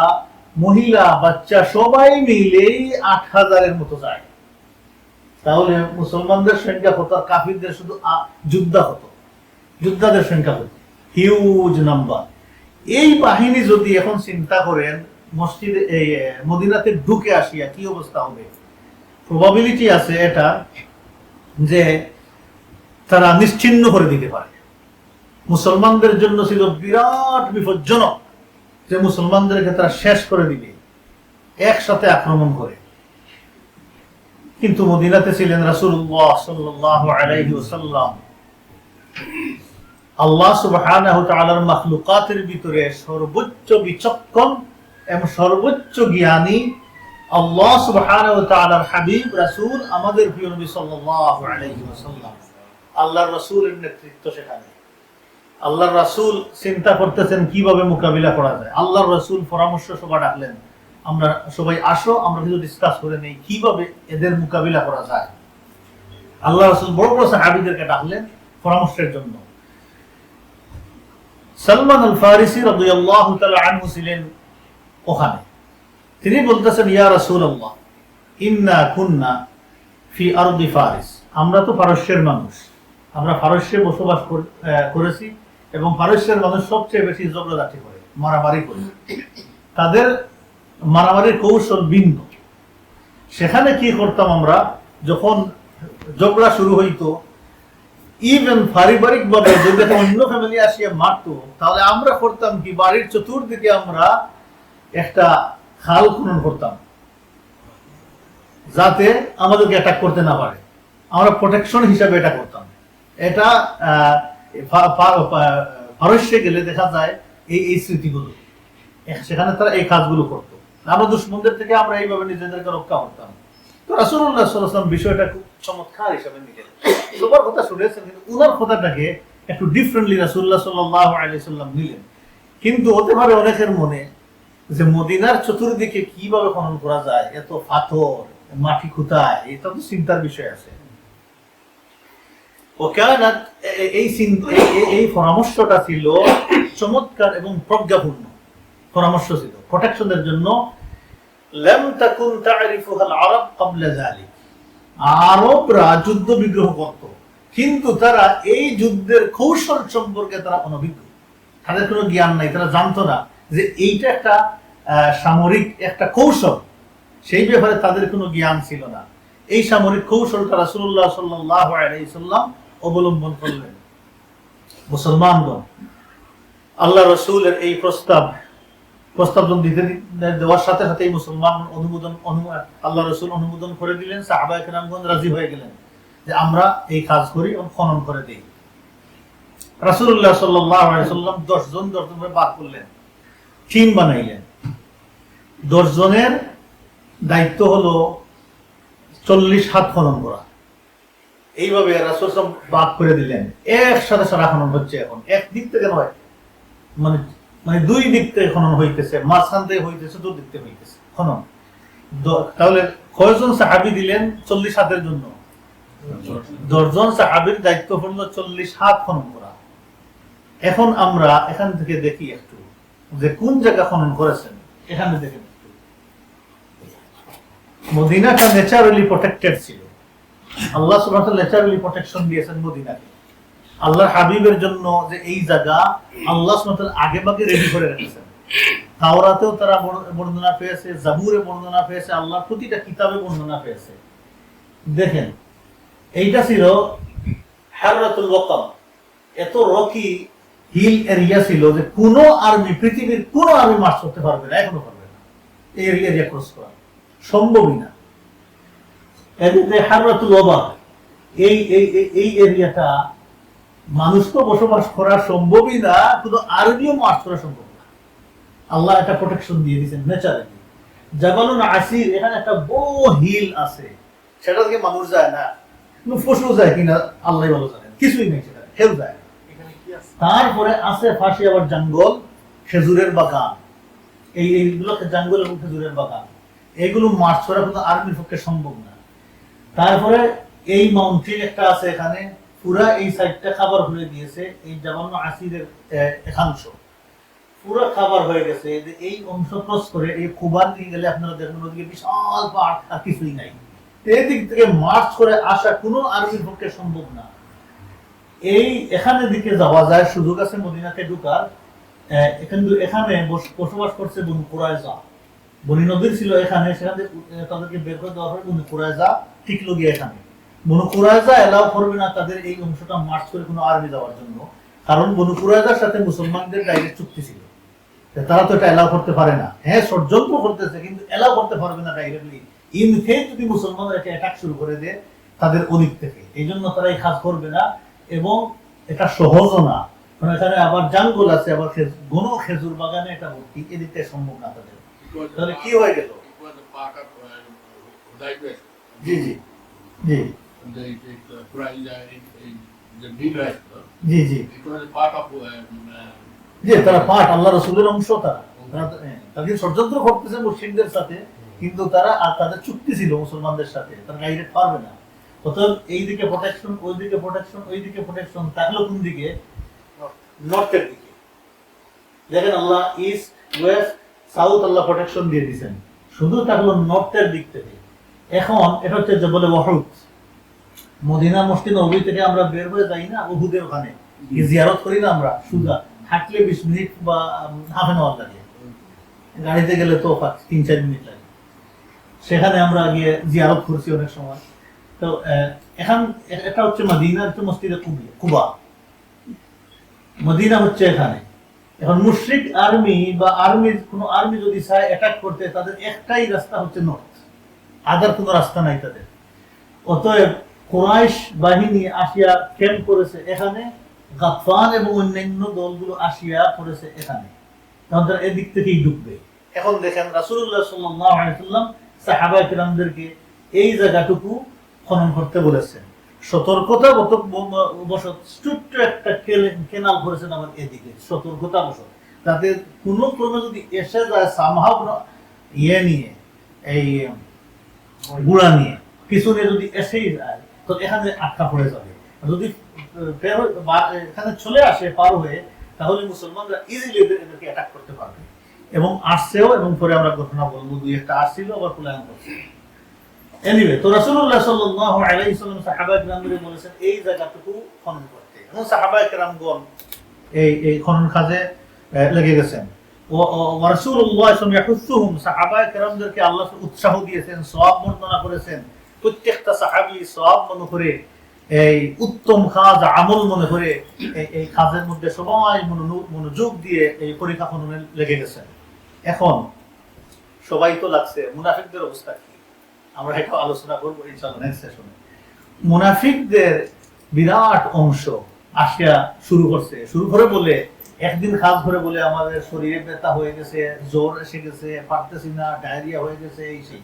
মহিলা বাচ্চা সবাই মিলেই 8,000-এর মতো যায়। তাহলে মুসলমানদের সংখ্যা কত, কাফিরদের শুধু যোদ্ধাদের সংখ্যা কত, হিউজ নাম্বার। এই বাহিনী যদি এখন চিন্তা করেন মসজিদে এই মদিনাতে ঢুকে আসিয়া কি অবস্থা হবে, প্রবাবিলিটি আছে এটা যে তারা নিশ্চিহ্ন করে দিতে পারে। মুসলমানদের জন্য ছিল বিরাট বিপজ্জনক যে মুসলমানদেরকে তারা শেষ করে দিবে একসাথে আক্রমণ করে। কিন্তু মদিনাতে ছিলেন রাসূলুল্লাহ সাল্লাল্লাহু আলাইহি ওয়াসাল্লাম। আল্লাহ সুবহানাহু ওয়া তাআলার মাখলুকাতের ভিতরে সর্বোচ্চ বিচক্ষণ এবং সর্বোচ্চ জ্ঞানী আল্লাহ সুবহানাহু ওয়া তাআলার হাবিব রাসূল আমাদের প্রিয় নবী সাল্লাল্লাহু আলাইহি ওয়াসাল্লাম। আল্লাহর রাসূলের নেতৃত্ব সেখানে। আল্লাহর রাসূল চিন্তা করতেছেন কিভাবে মোকাবিলা করা যায়। আল্লাহর রাসূল পরামর্শ সভা ডাকলেন, আমরা সবাই আসো, আমরা কিছু ডিসকাস করে নেই কিভাবে এদের মোকাবিলা করা যায়। আল্লাহ রাসূল বড় বড় সাহাবীদেরকে ডাকলেন পরামর্শের জন্য। সালমান আল ফারিসি রাদিয়াল্লাহু তাআলা আনহু ছিলেন ওখানে। তিনি বলতেছেন, ইয়া রাসূলুল্লাহ ইন্না কুন্না ফি আরদি ফারিস, আমরা তো পারস্যের মানুষ, আমরা পারস্যে বসবাস করেছি এবং পারস্যের মানুষ সবচেয়ে বেশি ঝগড়াঝাটি করে, মারামারি করে। তাদের মারামারির কৌশল ভিন্ন। সেখানে কি করতাম আমরা, যখন ঝগড়া শুরু হইতো, ইভেন পারিবারিক ভাবে যদি অন্য ফ্যামিলি আসিয়া মারতো, তাহলে আমরা করতাম কি, বাড়ির চতুর্দিকে আমরা একটা খাল খনন করতাম যাতে আমাদেরকে অ্যাটাক করতে না পারে। আমরা প্রোটেকশন হিসাবে এটা করতাম। এটা পারস্যে গেলে দেখা যায় এই স্মৃতিগুলো, সেখানে তারা এই কাজগুলো করতো। আমরা দুশ্মনদের থেকে আমরা এইভাবে নিজেদেরকে রক্ষা করতাম। তো রাসূলুল্লাহ সাল্লাল্লাহু আলাইহি ওয়াসাল্লাম বিষয়টা খুব চমৎকার হিসাবে নিলেন। সবার কথা শুনেছেন, কিন্তু উনার কথাটাকে একটু ডিফারেন্টলি রাসূলুল্লাহ সাল্লাল্লাহু আলাইহি ওয়াসাল্লাম নিলেন। কিন্তু হতে পারে অনেকের মনে যে মদিনার চতুর্দিকে কিভাবে খনন করা যায়, এত পাথর, মাটি কোথায়, এটা তো চিন্তার বিষয় আছে। এই পরামর্শটা ছিল চমৎকার এবং প্রজ্ঞাপূর্ণ পরামর্শ ছিল প্রোটেকশনের জন্য। লাম তাকুন তা'রিফুহা আল-আরব ক্বাবলা যালিক, আরবরা যুদ্ধ বিগ্রহ করত, কিন্তু তারা এই যুদ্ধের কৌশল সম্পর্কে তারা অনভিজ্ঞ, তাদের কোনো জ্ঞান নাই, তারা জানতো না যে এইটা একটা সামরিক একটা কৌশল, সেই ব্যাপারে তাদের কোনো জ্ঞান ছিল না। এই সামরিক কৌশলটা রাসূলুল্লাহ সাল্লাল্লাহু আলাইহি ওয়াসাল্লাম অবলম্বন করলেন। মুসলমানগণ আল্লাহ রাসূলের এই প্রস্তাব দেওয়ার সাথে সাথে মুসলমান আল্লাহ রাসূল অনুমোদন করে দিলেন। সাহাবায়ে কেরামগণ রাজি হয়ে গেলেন যে আমরা এই কাজ করি এবং খনন করে দেই। রাসূলুল্লাহ সাল্লাল্লাহু আলাইহি ওয়াসাল্লাম 10 জন করে বাদ করলেন, টিম বানাইলেন। 10 জনের দায়িত্ব হলো 40 হাত খনন করা। এইভাবে রাসূল ভাগ করে দিলেন। একসাথে সারা খনন হচ্ছে। এখন এক দিক থেকে নয়, মানে দুই দিক থেকে খনন হইতেছে, মাঝখান থেকে হইতেছে, দুদিক থেকে হইতেছে খনন। তাহলে কয়জন সাহাবী দিলেন 40 হাতের জন্য? 10 জন সাহাবীর দায়িত্ব হলো 40 হাত খনন করা। এখন আমরা এখান থেকে দেখি একটু যে কোন জায়গা খনন করেছেন। এখানে দেখেন, মদিনাটা ন্যাচারালি প্রোটেক্টেড ছিল। আল্লাহ সুবহানাহু ওয়া তাআলা ন্যাচারালি প্রোটেকশন দিয়েছেন মদিনাকে। আল্লাহর হাবিবের জন্য যে এই জায়গা আল্লাহ সুবহানাহু ওয়া তাআলা আগেভাগে রেডি করে রেখেছেন। তাওরাতেও তারা বর্ণনা পেয়েছে, জাবুরে বর্ণনা পেয়েছে, আল্লাহর প্রতিটা কিতাবে বর্ণনা পেয়েছে। দেখেন, এইটা ছিল হাররাতুল ওয়াকাম। এত রকি হিল এরিয়া ছিল যে কোনো আর্মি, পৃথিবীর কোনো আর্মি মার্চ করতে পারবে না, এখনো পারবে না। এই এরিয়া ক্রস করা সম্ভবই না। এদিকে হাররাতুল ওয়াবা, এই এরিয়াটা মানুষ তো বসবাস করা সম্ভবই না, শুধু আরবিও মার্চ করা সম্ভব না। আল্লাহ একটা প্রোটেকশন দিয়ে দিয়েছেন ন্যাচারালি। জাবালুন আসির, এখানে একটা বড় হিল আছে, সেটা থেকে মানুষ যায় না, পশু যায় কিনা আল্লাহ ভালো জানেন, কিছুই নেই, সেটা কেউ যায় না। তারপরে আছে পাশে আবার জঙ্গল, খেজুরের বাগান। এইগুলো জঙ্গল এবং খেজুরের বাগান, এগুলো মার্চ করা কিন্তু আর্মির পক্ষে সম্ভব না। তারপরে এই মাউন্টেন একটা আছে এখানে, পুরা এই সাইডটা খাবার হয়ে গিয়েছে। এই জাবালুন আসিরের একাংশ পুরো খাবার হয়ে গেছে। এই অংশ ক্রস করে এই কুবার নিয়ে গেলে আপনারা দেখবেন ওদিকে বিশাল পাহাড়, আর কিছুই নাই। এই দিক থেকে মার্চ করে আসা কোনো আর্মির পক্ষে সম্ভব না। এখানে দিকে যাওয়া যায়, সুযোগ আছে মদিনাতে ঢুকার। কিন্তু এখানে বসবাস করছে বনু কুরাইজা। বনি নদীর ছিল এখানে, সেখান থেকে তাদেরকে বের করে দেওয়া হয়। বনু কুরাইজা ঠিক লগিয়ে এখানে। বনু কুরাইজা এলাও করবে না তাদের এই অংশটা মার্চ করে কোনো আর্মি যাওয়ার জন্য, কারণ বনু কুরাইজার সাথে মুসলমানদের ডাইরেক্ট চুক্তি ছিল। তারা তো এটা এলাও করতে পারে না। হ্যাঁ, ষড়যন্ত্র করতেছে, কিন্তু এলাও করতে পারবে না ডাইরেক্টলি। ইন ফেক যদি মুসলমানরা এটা অ্যাটাক শুরু করে দেয় তাদের ওদিক থেকে, এই জন্য তারা এই কাজ করবে না। এবং এটা সহজও না, কারণ এখানে আবার জঙ্গল আছে, আবার ঘন খেজুর বাগানে এটা ভর্তি, এদিক থেকে সম্ভব না তাদের। তাহলে কি হয়ে গেল? জি জি জি জি জি জি, তারা পাঠ, আল্লাহ রাসূলের অংশ। তাদের ষড়যন্ত্র করতেছে মুশরিকদের সাথে, কিন্তু তারা আর তাদের চুক্তি ছিল মুসলমানদের সাথে, তারা ডাইরেক্ট পারবে না। অতএব এইদিকে প্রোটেকশন, ওইদিকে প্রোটেকশন, ওইদিকে প্রোটেকশন, তাহলে কোন দিকে? নর্থের দিকে। দেখেন, আল্লাহ ইস্ট, ওয়েস্ট, সাউথ আল্লাহ প্রোটেকশন দিয়ে দিয়েছেন। শুধু থাকলো নর্থের দিক থেকে। এখন এটা হচ্ছে যে বলে ওহুদ, মদিনা মসজিদ নববী থেকে আমরা বের হয়ে যাই না উহুদের ওখানে জিয়ারত করি না আমরা, সুজা হাঁটলে 20 মিনিট বা হাফ এন আওয়ার লাগে, গাড়িতে গেলে তো 3-4 মিনিট লাগে। সেখানে আমরা গিয়ে জিয়ারত করছি অনেক সময়। তো এখন এটা হচ্ছে মদিনা, হচ্ছে মসজিদে কুবা, মদিনা হচ্ছে এখানে। এখন মুশরিক আর্মি বা কোন আর্মি যদি চায় অ্যাটাক করতে, তাদের একটাই রাস্তা হচ্ছে নর্থ, আদার কোনো রাস্তা নাই তাদের। অতএব কুরাইশ বাহিনী আসিয়া ক্যাম্প করেছে এখানে, গাতফান এবং অন্যান্য দলগুলো আসিয়া করেছে এখানে, তাদের এদিক থেকেই ঢুকবে। এখন দেখেন রাসূলুল্লাহ সাল্লাল্লাহু আলাইহি ওয়াসাল্লাম সাহাবা কিরামদেরকে এই জায়গাটুকু খনন করতে বলেছেন, সতর্কতা বশত ছোট্ট একটা কেনাল করেছেন আমার এদিকে, সতর্কতা বশত, যাতে কোনো ক্রমে যদি এসে যায় সামহাও ইয়ে নিয়ে, এই গুড়া নিয়ে পিছনে যদি এসেই যায় তো এখানে আটকা পড়ে যাবে। যদি এখানে চলে আসে পার হয়ে, তাহলে মুসলমানরা ইজিলি এদেরকে অ্যাটাক করতে পারবে। এবং আসছেও, এবং পরে আমরা ঘটনা বলবো, দুই একটা আসছিল আবার পলায়ন করছে। এনিওয়ে, তো রাসূলুল্লাহ সাল্লাল্লাহু আলাইহি ওয়াসাল্লাম সাহাবায়ে কিরামদের বলেছেন এই জায়গাটুকু খনন করতে, এবং সাহাবায়ে কিরামগণ এই খনন কাজে লেগে গেছেন। ও রাসূলুল্লাহ ইয়াহুসুহুম, সাহাবায়ে কিরামদেরকে আল্লাহ উৎসাহ দিয়েছেন, সওয়াব বর্ণনা করেছেন। প্রত্যেকটা সাহাবী সওয়াব মনে করে, এই উত্তম কাজ আমল মনে করে এই কাজের মধ্যে সবাই মনোযোগ দিয়ে এই পরীক্ষা খননে লেগে গেছেন। এখন সবাই তো লাগছে, মুনাফিকদের অবস্থা কি আমরা এটা আলোচনা করবো ইনশাআল্লাহ নেক্সট সেশনে। মুনাফিকদের বিরাট অংশ আসিয়া শুরু করে বলে, একদিন কাজ করে বলে আমাদের শরীরে ব্যথা হয়ে গেছে, জ্বর এসে গেছে, পারতেছি না, ডায়রিয়া হয়ে গেছে, এই সেই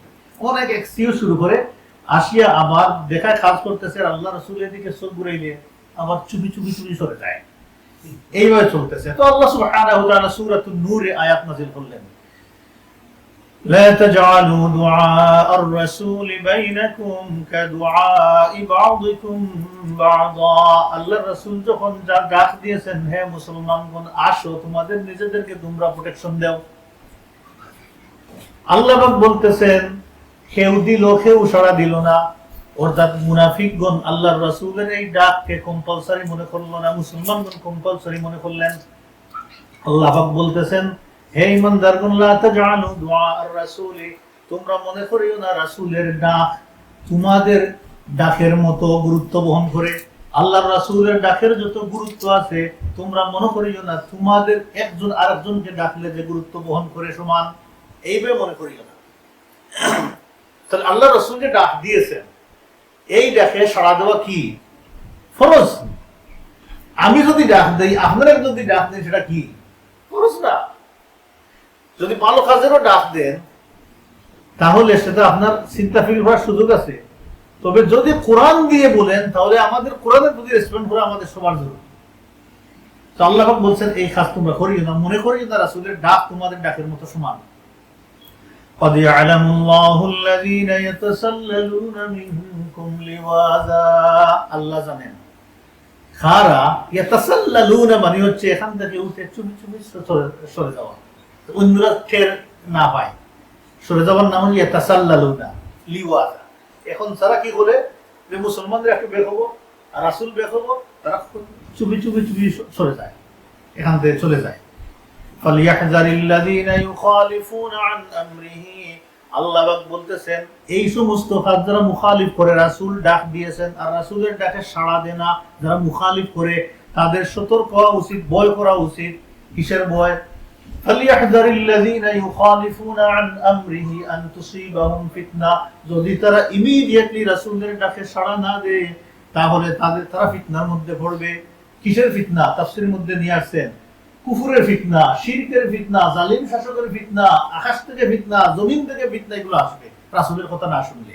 অনেক এক্সকিউজ শুরু করে আসিয়া আবার দেখায় কাজ করতেছে, আল্লাহ রাসূলের দিকে চোখ ঘুরাইলে আবার চুপি চুপি চুপি সরে যায়। এইভাবে চলতেছে। তো আল্লাহ সুবহানাহু ওয়া তাআলা সূরাতুন নূরে আয়াত নাযিল করলেন, لا تجعلوا دعاء الرسول بينكم كدعاء بعضكم بعضا। আল্লাহর রাসূল যখন ডাক দিয়েছেন, হে মুসলমানগণ আসো, তোমাদের নিজেদেরকে তোমরা প্রোটেকশন দাও। আল্লাহ পাক বলতেছেন কেউ দিল, কেউ সাড়া দিল না, অর্থাৎ মুনাফিকগণ আল্লাহর রাসূলের এই ডাককে কম্পালসরি মনে করলো না, মুসলমানগণ কম্পালসরি মনে করলেন। আল্লাহ পাক বলতেছেন, হে ঈমানদারগণ, লা তাজআলু দুআ আর-রাসূলি, তোমরা মনে করিও না রাসূলের ডাক তোমাদের ডাকের মতো গুরুত্ব বহন করে। আল্লাহর রাসূলের ডাকের যত গুরুত্ব আছে, তোমরা মনে করিও না তোমাদের একজন আরেকজনকে ডাকলে যে গুরুত্ব বহন করে সমান, এইভাবে মনে করিও না। তাহলে আল্লাহ রাসূল যে ডাক দিয়েছেন, এই ডাকে সাড়া দেওয়া কি ফরজ? আমি যদি ডাক দেই, আপনারা যদি ডাক দেন, সেটা কি ফরজ না? যদি ভালো কাজেরও ডাক দেন, তাহলে সেটা আপনার চিন্তা ফিকির করার সুযোগ আছে। তবে যদি কোরআন দিয়ে বলেন, তাহলে আমাদের কোরআনের প্রতি রেসপন্ড করা আমাদের সবার জরুরি। তো আল্লাহ পাক বলছেন এই কাজ তোমরা করিও না, মনে করিও না রাসূলের ডাক তোমাদের ডাকের মতো সমান। قد يعلم الله الذين يتسللون منكم لواذا, আল্লাহ জানেন খারা ইয়াতাসাল্লালুন মানে হচ্ছে এখান থেকে উঠে চুপি চুপি সরে যাওয়া, অন্যরা টের না পায়, সরে যাওয়ার নাম হলো ইয়াতাসাল্লালুনা লিওয়াজা। এখন তারা কি করে, যে মুসলমানদের একটু বের হবো আর রাসূল বের হবো, তারা চুপি চুপি চুপি সরে যায়, এখান থেকে চলে যায়। ফালিয়াহযারিল্লাযীনা ইউখালিফুনা আন আমরিহি, আল্লাহ পাক বলতেছেন এই সমস্ত কাজ যারা মুখালিফ করে, রাসূল ডাক দিয়েছেন আর রাসূলের ডাকে সাড়া দেয় না, যারা মুখালিফ করে তাদের সতর্ক হওয়া উচিত, ভয় করা উচিত। কিসের ভয়? ফালিয়াহযারিল্লাযীনা ইউখালিফুনা আন আমরিহি আন তুসিবাহুম ফিতনা, যদি তারা ইমিডিয়েটলি রাসূলের ডাকে সাড়া না দেয়, তাহলে তারা ফিতনার মধ্যে পড়বে। কিসের ফিতনা? তাফসীরের মধ্যে নিয়ে আসছেন কুফরের ফিতনা, শিরকের ফিতনা, জালিম শাসকের ফিতনা, আকাশ থেকে ফিতনা, জমিন থেকে ফিতনা, এগুলো আসবে রাসূলের কথা না শুনলে,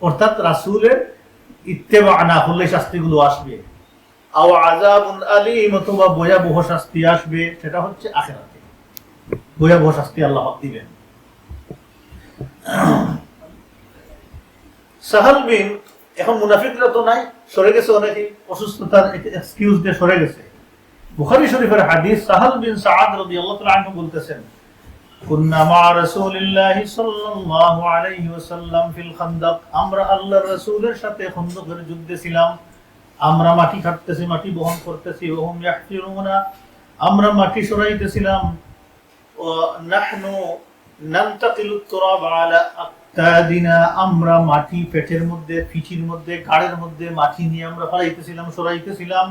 অর্থাৎ রাসূলের ইত্তেবা না করলে শাস্তিগুলো আসবে। আও আযাবুন আলীম, অথবা ভয়াবহ শাস্তি আসবে, সেটা হচ্ছে আখিরাতে ভয়াবহ শাস্তি আল্লাহ দিবেন। সাহাল বিন, এখন মুনাফিকরা তো নাই, সরে গেছে, অনেকেই অসুস্থতার এক্সকিউজ দিয়ে সরে গেছে। বুখারী শরীফের হাদিস, সাহাল বিন সাআদ রাদিয়াল্লাহু তাআলা আনহু বলতেছেন, কুন্না মা রাসূলিল্লাহি সাল্লাল্লাহু আলাইহি ওয়াসাল্লাম ফিল খানদাক, আমরা আল্লাহর রাসূলের সাথে খন্দকের যুদ্ধে ছিলাম। আমরা মাটি কাটতেছি, মাটি বহন করতেছি। ওহুম ইয়াহফিরুনা, আমরা মাটি সরাইতেছিলাম। ওয়া নাহনু নানতাকিলুত তুরাব আলা আকতাদিনা, আমরা মাটি পেটের মধ্যে, পিঠির মধ্যে, ঘাড়ের মধ্যে মাটি নিয়ে আমরা ফলাইতেছিলাম, সরাইতেছিলাম।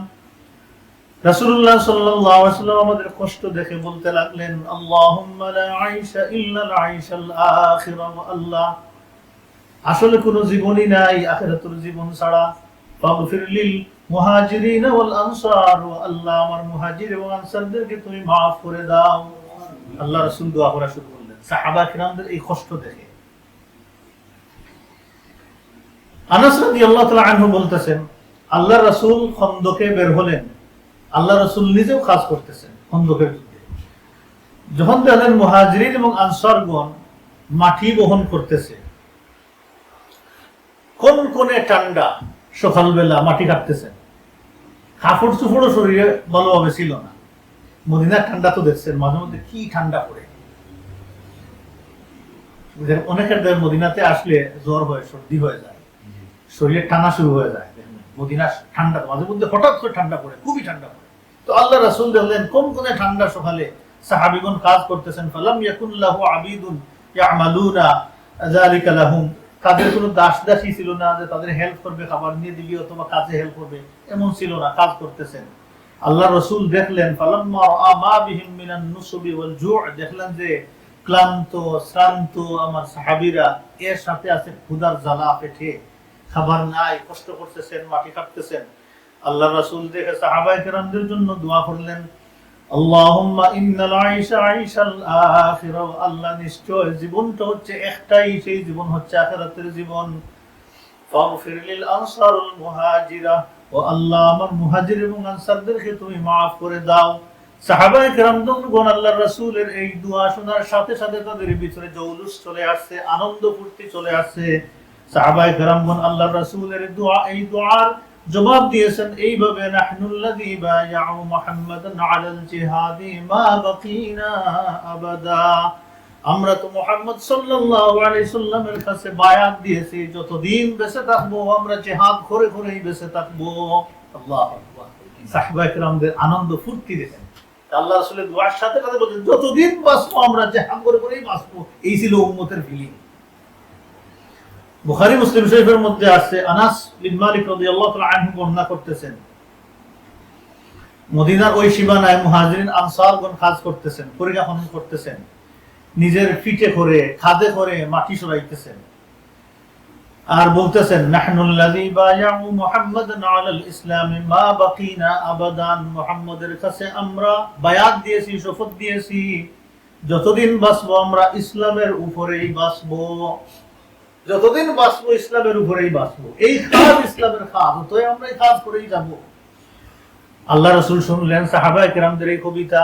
রাসূলুল্লাহ সাল্লাল্লাহু আলাইহি ওয়াসাল্লাম আমাদের কষ্ট দেখে বলতে লাগলেন, আল্লাহুম্মা লা আইশা ইল্লাল আইশাল আখিরা, আল্লাহ আসলে কোনো জীবনই নাই আখিরাতুল জীবন ছাড়া। ফাগফির লিল মুহাজিরিন ওয়াল আনসার, আল্লাহ আমার মুহাজির এবং আনসারদেরকে তুমি maaf করে দাও। আল্লাহ রাসূল দোয়া করা শুরু করলেন সাহাবা কিরামদের এই কষ্ট দেখে। আনাস রাদিয়াল্লাহু তাআলা আনহু বলতেছেন, আল্লাহ রাসূল খন্দকে বের হলেন, আল্লাহ রাসূল নিজেও কাজ করতেছেন খন্দকের যুদ্ধে। যখন দেখলেন মুহাজিরিন এবং আনসারগণ মাটি বহন করতেছে, কোন কোনে ঠান্ডা, সকালবেলা মাটি কাটতেছেন, কাপড় চোপড়ও শরীরে ভালোভাবে ছিল না। মদিনার ঠান্ডা তো দেখছেন মাঝে মধ্যে কি ঠান্ডা পড়ে। অনেকের মদিনাতে আসলে জ্বর হয়, সর্দি হয়ে যায়, শরীরে টানা শুরু হয়ে যায়। মদিনা ঠান্ডা মাঝে মধ্যে হঠাৎ করে ঠান্ডা পড়ে, খুবই ঠান্ডা পড়ে। তো আল্লাহ রাসূল দেখলেন কোন কোনে ঠান্ডা সকালে সাহাবীগণ কাজ করতেছেন। ফালাম ইয়াকুন লাহু আবিদুন ইয়ামালুনা যালিকা লাহুম, তাদের কোনো দাস দাসী ছিল না যে তাদের হেল্প করবে, খাবার নিয়ে দিবি অথবা কাজে হেল্প করবে, এমন ছিল না, কাজ করতেছেন। আল্লাহ রাসূল দেখলেন ফালাম্মা রাআ মা বিহিম মিনান নুসবি ওয়াল জু', দেখলেন যে ক্লান্ত শ্রান্ত আমার সাহাবীরা, এর সাথে আছে ক্ষুধার জ্বালা, পেটে খাবার নাই, কষ্ট করতেছেন, মাটি কাটতেছেন। আল্লাহ রাসূল দেখে সাহাবায়ে কেরামদের জন্য দোয়া করলেন, আল্লাহুম্মা ইন্নাল আইশা আইশাল আখিরা, আল্লাহ নিশ্চয় জীবনটা হচ্ছে একটাই, সেই জীবন হচ্ছে আখিরাতের জীবন। ফাগফির লিল আনসারুল মুহাজিরা, ও আল্লাহ আমার মুহাজির এবং আনসারদেরকে তুমি maaf করে দাও। সাহাবায়ে কেরামগণ আল্লাহর রাসূলের এই দোয়া শোনার সাথে সাথে তাদের ভিতরে জৌলুস চলে আসছে, আনন্দ ফুর্তি চলে আসছে। সাহাবায়ে কেরামগণ আল্লাহর রাসূলের দোয়া, এই দোয়ার জবাব দিয়েছেন এইভাবে, নাহনুল্লাযী বায়াউ মুহাম্মাদান আলাল জিহাদি মা বাকিনা আবাদা, আমরা তো মুহাম্মদ সাল্লাল্লাহু আলাইহি সাল্লামের কাছে বায়াত দিয়েছি, যতদিন বেঁচে থাকবো আমরা জিহাদ করে করেই বেঁচে থাকবো। আল্লাহু আকবার। সাহাবায়ে কেরামদের আনন্দ ফুর্তি দেখেন। আল্লাহ রাসূলের দোয়ার সাথে সাথে বলেন যতদিন বাঁচবো আমরা জিহাদ করে করেই বাঁচবো, এই ছিল উম্মতের ফিলিং। বুখারী মুসলিম শরীফের মধ্যে আছে, আনাস বিন মালিক রাদিয়াল্লাহু তাআলা আনহু বর্ণনা করতেছেন, মদিনার ওই সীমানায় মুহাজিরিন আনসারগণ কাজ করতেছেন, পরিখা খনন করতেছেন, নিজের পিঠে করে খাদে করে মাটি সরাইতেছেন আর বলতেছেন, নাহনুল্লাযী বায়াউ মুহাম্মাদান আলাল ইসলামি মা বাকিনা আবাদান, মুহাম্মাদের কাছে আমরা বায়াত দিয়েছি, শপথ দিয়েছি, যতদিন বাঁচবো আমরা ইসলামের উপরেই বাঁচবো, যতদিন বাঁচবো ইসলামের উপরেই বাঁচবো, এই কাজ ইসলামের কাজ, অতএব আমরা এই কাজ করেই যাব। আল্লাহ রাসূল শুনলেন সাহাবায়ে কেরামদের এই কবিতা।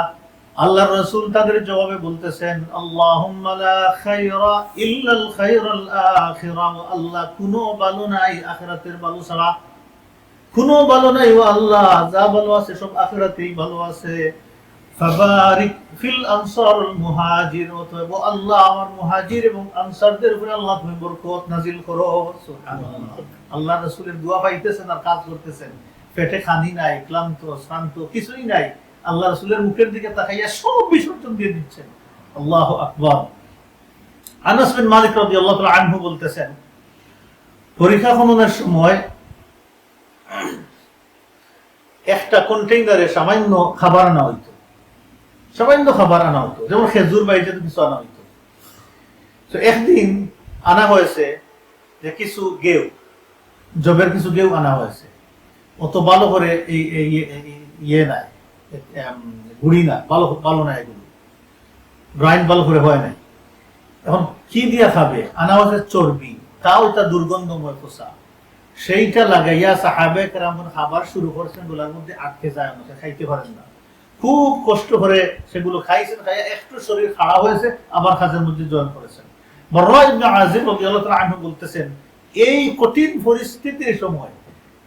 আল্লাহ রাসূল তাদের জবাবে বলতেছেন, আল্লাহুম্মা লা খায়রা ইল্লাল খায়রাল আখিরা, আল্লাহ কোনো ভালো নাই আখিরাতের ভালো ছাড়া, কোনো ভালো নাই ও আল্লাহ, যা ভালো আছে সব আখিরাতেই ভালো আছে। ফাবারিক ফিল আনসারুল মুহাজির, অতএব আল্লাহ আমার মুহাজির এবং আনসারদের উপরে আল্লাহ তুমি বরকত নাজিল করো। সুবহানাল্লাহ। আল্লাহ রাসূলের দোয়া পাইতেছেন আর কাজ করতেছেন, পেটে খানি নাই, ক্লান্ত শ্রান্ত কিছুই নাই, আল্লাহ রাসূলের মুখের দিকে তাকাইয়া সব বিসর্জন দিয়ে দিচ্ছেন। আল্লাহু আকবার। আনাস বিন মালিক রাদিয়াল্লাহু তাআলা আনহু বলতেছেন, পরীক্ষা খননের সময় একটা কন্টেইনারে সামান্য খাবার আনা হইতো, সামান্য খাবার আনা হতো, যেমন খেজুর বা ইত্যাদি কিছু আনা হইতো। তো একদিন আনা হয়েছে যে কিছু গেউ, জবের কিছু গেউ আনা হয়েছে, অত ভালো করে ইয়ে নাই, গুড়ি না, ভালো না, এগুলো গ্রাইন্ড ভালো করে হয় নাই। এখন কি দিয়া খাবে? আনা হয়েছে চর্বি, তাও এটা দুর্গন্ধময় পোষা, সেইটা লাগাইয়া সাহাবায়ে কেরামগণ খাবার শুরু করছেন, গোলার মধ্যে আটকে যায়, আমাকে খাইতে পারেন না, খুব কষ্ট করে সেগুলো খাইছেন, খাইয়া একটু শরীর খাড়া হয়েছে, আবার কাজের মধ্যে জয়েন করেছেন। বাররা ইবনে আযিব রাদিয়াল্লাহু তাআলা আনহু বলতেছেন, এই কঠিন পরিস্থিতির সময়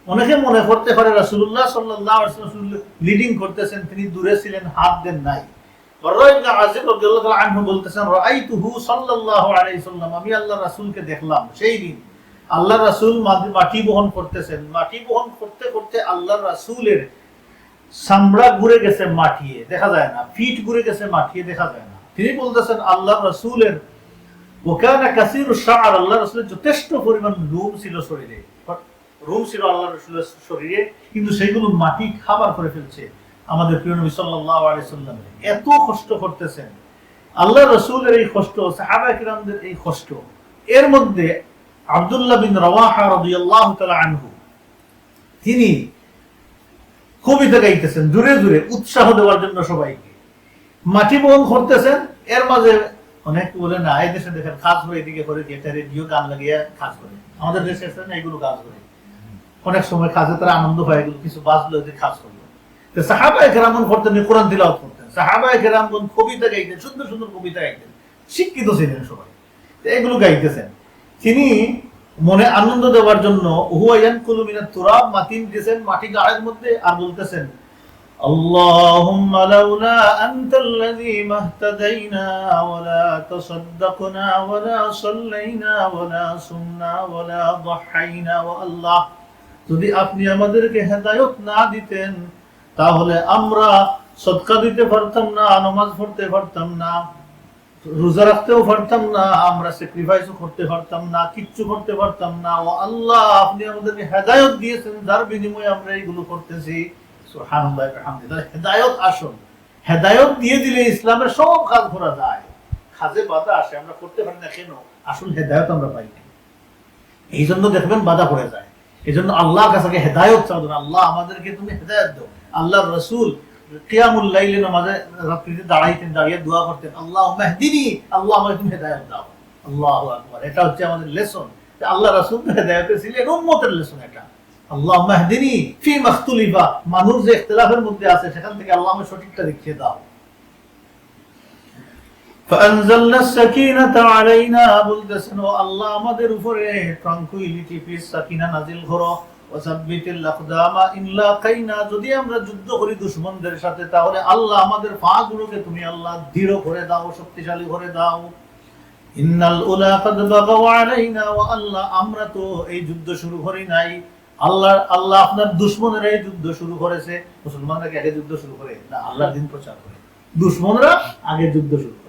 অনেকে মনে করতে পারে রাসূলুল্লাহ সাল্লাল্লাহু আলাইহি ওয়াসাল্লাম লিডিং করতেছেন, তিনি দূরে ছিলেন, হাত দেন নাই, বাররা ইবনে আযিব রাদিয়াল্লাহু তাআলা আনহু বলতেছেন রাআইতুহু সাল্লাল্লাহু আলাইহি সাল্লাম, আমি আল্লাহর রাসূলকে দেখলাম সেই দিন আল্লাহর রাসূল মাটি বহন করতেছেন। মাটি বহন করতে করতে আল্লাহর রাসূলের চামড়া ঘুরে গেছে মাটিয়ে, দেখা যায় না, ফিট ঘুরে গেছে মাটিয়ে, দেখা যায় না। তিনি বলতেছেন আল্লাহর রাসূলের ওয়াকানা কাসীরুশ শা'r, আল্লাহর রাসূলের যথেষ্ট পরিমাণ লোম ছিল শরীরে, রোম ছিল আল্লাহর রাসূলের শরীরে, কিন্তু সেগুলো মাটি খাবার করে ফেলছে। আমাদের প্রিয় নবী সাল্লাল্লাহু আলাইহি সাল্লাম এত কষ্ট করতেছেন, আল্লাহর রাসূলের এই কষ্ট, সাহাবায়ে কিরামদের এই কষ্ট, এর মধ্যে আব্দুল্লাহ বিন রাওয়াহা রাদিয়াল্লাহু তাআলা আনহু তিনি কবিতা গাইতেছেন জোরে জোরে উৎসাহ দেওয়ার জন্য সবাইকে, মাটি বহন করতেছেন। এর মাঝে অনেক বলে না, এই দেশে দেখেন কাজ করে এদিকে করে দিয়ে রেডিও গান লাগিয়ে কাজ করে, আমাদের দেশে এগুলো কাজ করে, অনেক সময় কাজে তারা আনন্দ পায়, এগুলো কিছু বাজলো যে কাজ করলো। সাহাবায়ে কেরামগণ করতেন কোরআন তিলাওয়াত করতেন, সাহাবায়ে কেরামগণ কবিতা গাইতেন, সুন্দর সুন্দর কবিতা গাইতেন, শিক্ষিত ছিলেন সবাই, এগুলো গাইতেছেন। তিনি মনে আনন্দ দেওয়ার জন্য হুয়া ইয়ানকুলু মিনাত তুরাব, মাটি দিয়েছেন মাটি গায়ের মধ্যে, আর বলতেছেন اللهم لولا أنت الذي ما اهتدينا ولا تصدقنا ولا صلينا ولا صمنا ولا ضحينا والله, যদি আপনি আমাদেরকে হেদায়েত না দিতেন তাহলে আমরা সদকা দিতে পারতাম না, নামাজ পড়তে পারতাম না, রোজা রাখতেও পারতাম না, আমরা স্যাক্রিফাইসও করতে পারতাম না, কিচ্ছু করতে পারতাম না। ও আল্লাহ, আপনি আমাদেরকে হেদায়েত দিয়েছেন, যার বিনিময়ে আমরা এইগুলো করতেছি। সুবহানাল্লাহ ওয়া বিহামদিহি। হেদায়েত আসল, হেদায়েত দিয়ে দিলে ইসলামের সব কাজ করা যায়। কাজে বাধা আসে, আমরা করতে পারি না কেন? আসল হেদায়েত আমরা পাই না, এই জন্য দেখবেন বাধা পড়ে যায়। এই জন্য আল্লাহর কাছে হেদায়েত চাওয়া, আল্লাহ আমাদেরকে তুমি হেদায়েত দাও। আল্লাহর রাসূল কিয়ামুল লাইলে নামাজে রাত্রিতে দাঁড়াইতেন, দাঁড়িয়ে দোয়া করতেন, আল্লাহুম্মা ইহদিনি, আল্লাহ আমাকে তুমি হেদায়েত দাও। আল্লাহু আকবার। এটা হচ্ছে আমাদের লেসন, যে আল্লাহ রাসূল হেদায়েতে ছিলেন, উম্মতের লেসন এটা। আল্লাহুম্মা ইহদিনি ফি মাখতুলিফা, মানুষ যে ইখতিলাফের মধ্যে আছে সেখান থেকে আল্লাহ আমাকে সঠিকটা দেখিয়ে দাও। فأنزلنا السكينة علينا, বলতেছেন ও আল্লাহ আমাদের উপরে ট্রাঙ্কুইলিটি, পিস, সাকিনা নাজিল করো। ওয়াসাব্বিতিল আকদামা ইন লাকাইনা, যদি আমরা যুদ্ধ করি দুশমনদের সাথে তাহলে আল্লাহ আমাদের পাগুলোকে তুমি আল্লাহ দৃঢ় করে দাও, শক্তিশালী করে দাও। ইন্নাল উলা কাদ বাগাও আলাইনা, ওয়া আল্লাহ আমরা তো এই যুদ্ধ শুরু করি নাই, আল্লাহ আপনার দুশমনেরা এই যুদ্ধ শুরু করেছে। মুসলমানরা কি আগে যুদ্ধ শুরু করে না, আল্লাহর দিন প্রচার করে, দুশমনরা আগে যুদ্ধ শুরু করে।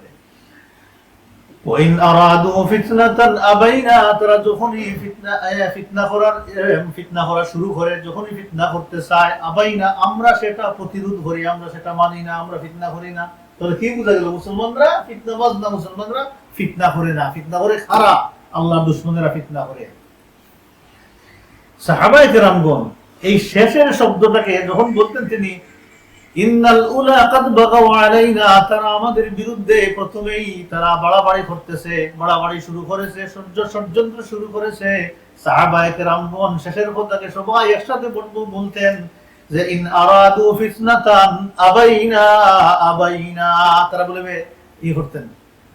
وإن أرادوا فتنة أبينا, তারা যখনই ফিতনা করা শুরু করে, যখনই ফিতনা করতে চায়, আবাইনা আমরা সেটা প্রতিরোধ করি, আমরা সেটা মানি না, আমরা ফিতনা করি না। তাহলে কি বোঝা গেল? মুসলমানরা ফিতনাবাজ না, মুসলমানরা ফিতনা করে না, ফিতনা করে খারা, আল্লাহর দুশমনেরা ফিতনা করে। সাহাবায়ে কেরামগণ এই শেষের শব্দটাকে যখন বলতেন তিনি, ইন্নাল উলা কাদ বাগাও আলাইনা, তারা আমাদের বিরুদ্ধে প্রথমেই তারা বাড়াবাড়ি করতেছে, বাড়াবাড়ি শুরু করেছে, ষড়যন্ত্র শুরু করেছে। সাহাবায়ে কেরামগণ শেষের কথাকে সবাই একসাথে বলতেন যে ইন আরাদু ফিতনাতান আবাইনা আবাইনা, তারা বলবে ই করতেন,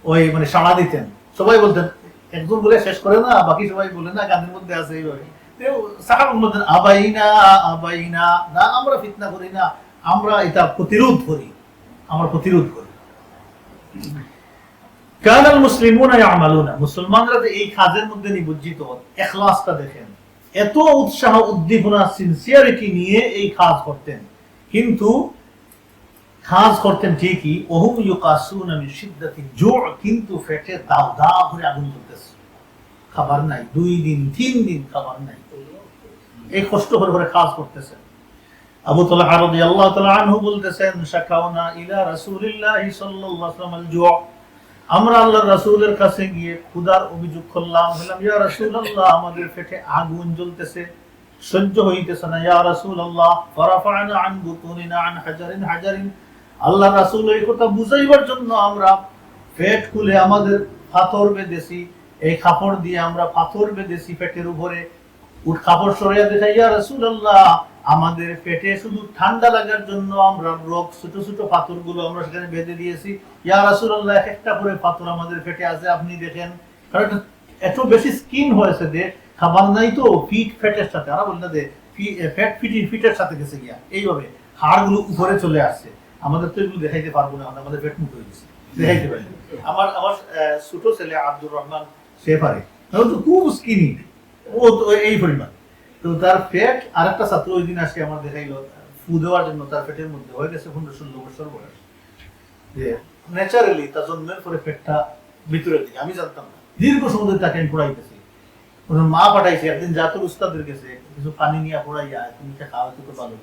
ওই মানে সাড়া দিতেন, সবাই বলতেন, একজন বলে শেষ করে না, বাকি সবাই বলে না, গানের মধ্যে আছে এইভাবে। সাহাবায়ে বলতেন আবাইনা আবাইনা, না আমরা ফিতনা করি না, আমরা এটা প্রতিরোধ করি, আমরা প্রতিরোধ করি। কানাল মুসলিমুনা ইয়ামালুনা, মুসলমানরা এই কাজের মধ্যে নিমজ্জিত। ইখলাসটা দেখেন, এত উৎসাহ, উদ্দীপনা, সিনসিয়ারিটি নিয়ে এই কাজ করতেন, কিন্তু কাজ করতেন ঠিকই। ওহুম ইউকাসুনা মিন শিদ্দাতি জু', কিন্তু পেটে দাও দাও করে আগুন জ্বলতেছে, খাবার নাই, 2 দিন 3 দিন খাবার নাই, এই কষ্ট করে করে কাজ করতেছেন। আবু তালহা রাদিয়াল্লাহু তাআলা আনহু বলতেছেন, শাকাওনা ইলা রাসূলিল্লাহি সাল্লাল্লাহু আলাইহি ওয়াসাল্লাম আল-জু', আমরা আল্লাহর রাসূলের কাছে গিয়ে ক্ষুধার অভিযোগ করলাম, বললাম ইয়া রাসূলুল্লাহ আমাদের পেটে আগুন জ্বলতেছে, সহ্য হইতেছে না, ইয়া রাসূলুল্লাহ। ফারাফা'না আন বুতুনিনা আন হাজারিন হাজারিন, আল্লাহর রাসূল এই কথা বুঝাইবার জন্য আমরা পেট খুলে আমাদের পাথর বেঁধেছি, এই কাপড় দিয়ে আমরা পাথর বেঁধেছি পেটের উপরে, কাপড় সরিয়ে দেখাই, ইয়া রাসূলুল্লাহ আমাদের পেটে শুধু ঠান্ডা লাগার জন্য আমরা ছোট ছোট পাথরগুলো আমরা সেখানে বেঁধে দিয়েছি, ইয়া রাসূলুল্লাহ একটা করে পাথর আমাদের পেটে আছে, আপনি দেখেন। কারণ এত বেশি স্কিন হয়েছে যে খাবার নাই, তো ফিট ফ্যাটের সাথে, আমরা বলি না যে ফ্যাট ফিটের সাথে গেছে গিয়া, এইভাবে হাড়গুলো উপরে চলে আসছে। আমাদের তো এগুলো দেখাইতে পারবো না, আমাদের পেট মুখ হয়ে গেছে, দেখাইতে পারি। আমার আমার ছোট ছেলে আব্দুর রহমান সে পারে, তো খুব স্কিনি, ও তো এই পরিমাণ। তো তার পেট, আর একটা ছাত্র ওই দিন আসে আমার দেখাইলো ফু দেওয়ার জন্য, তার পেটের মধ্যে হয়ে গেছে 15-16 বছর বয়স, যে ন্যাচারালি তার জন্মের পরে পেটটা ভিতরের দিকে। আমি জানতাম না, দীর্ঘ সময় তাকে আমি পড়াইতেছি, ওনার মা পাঠাইছে একদিন জাতুর উস্তাদের কাছে, কিছু পানি নিয়ে পড়াইয়া তুমি খাওয়া তো ভালো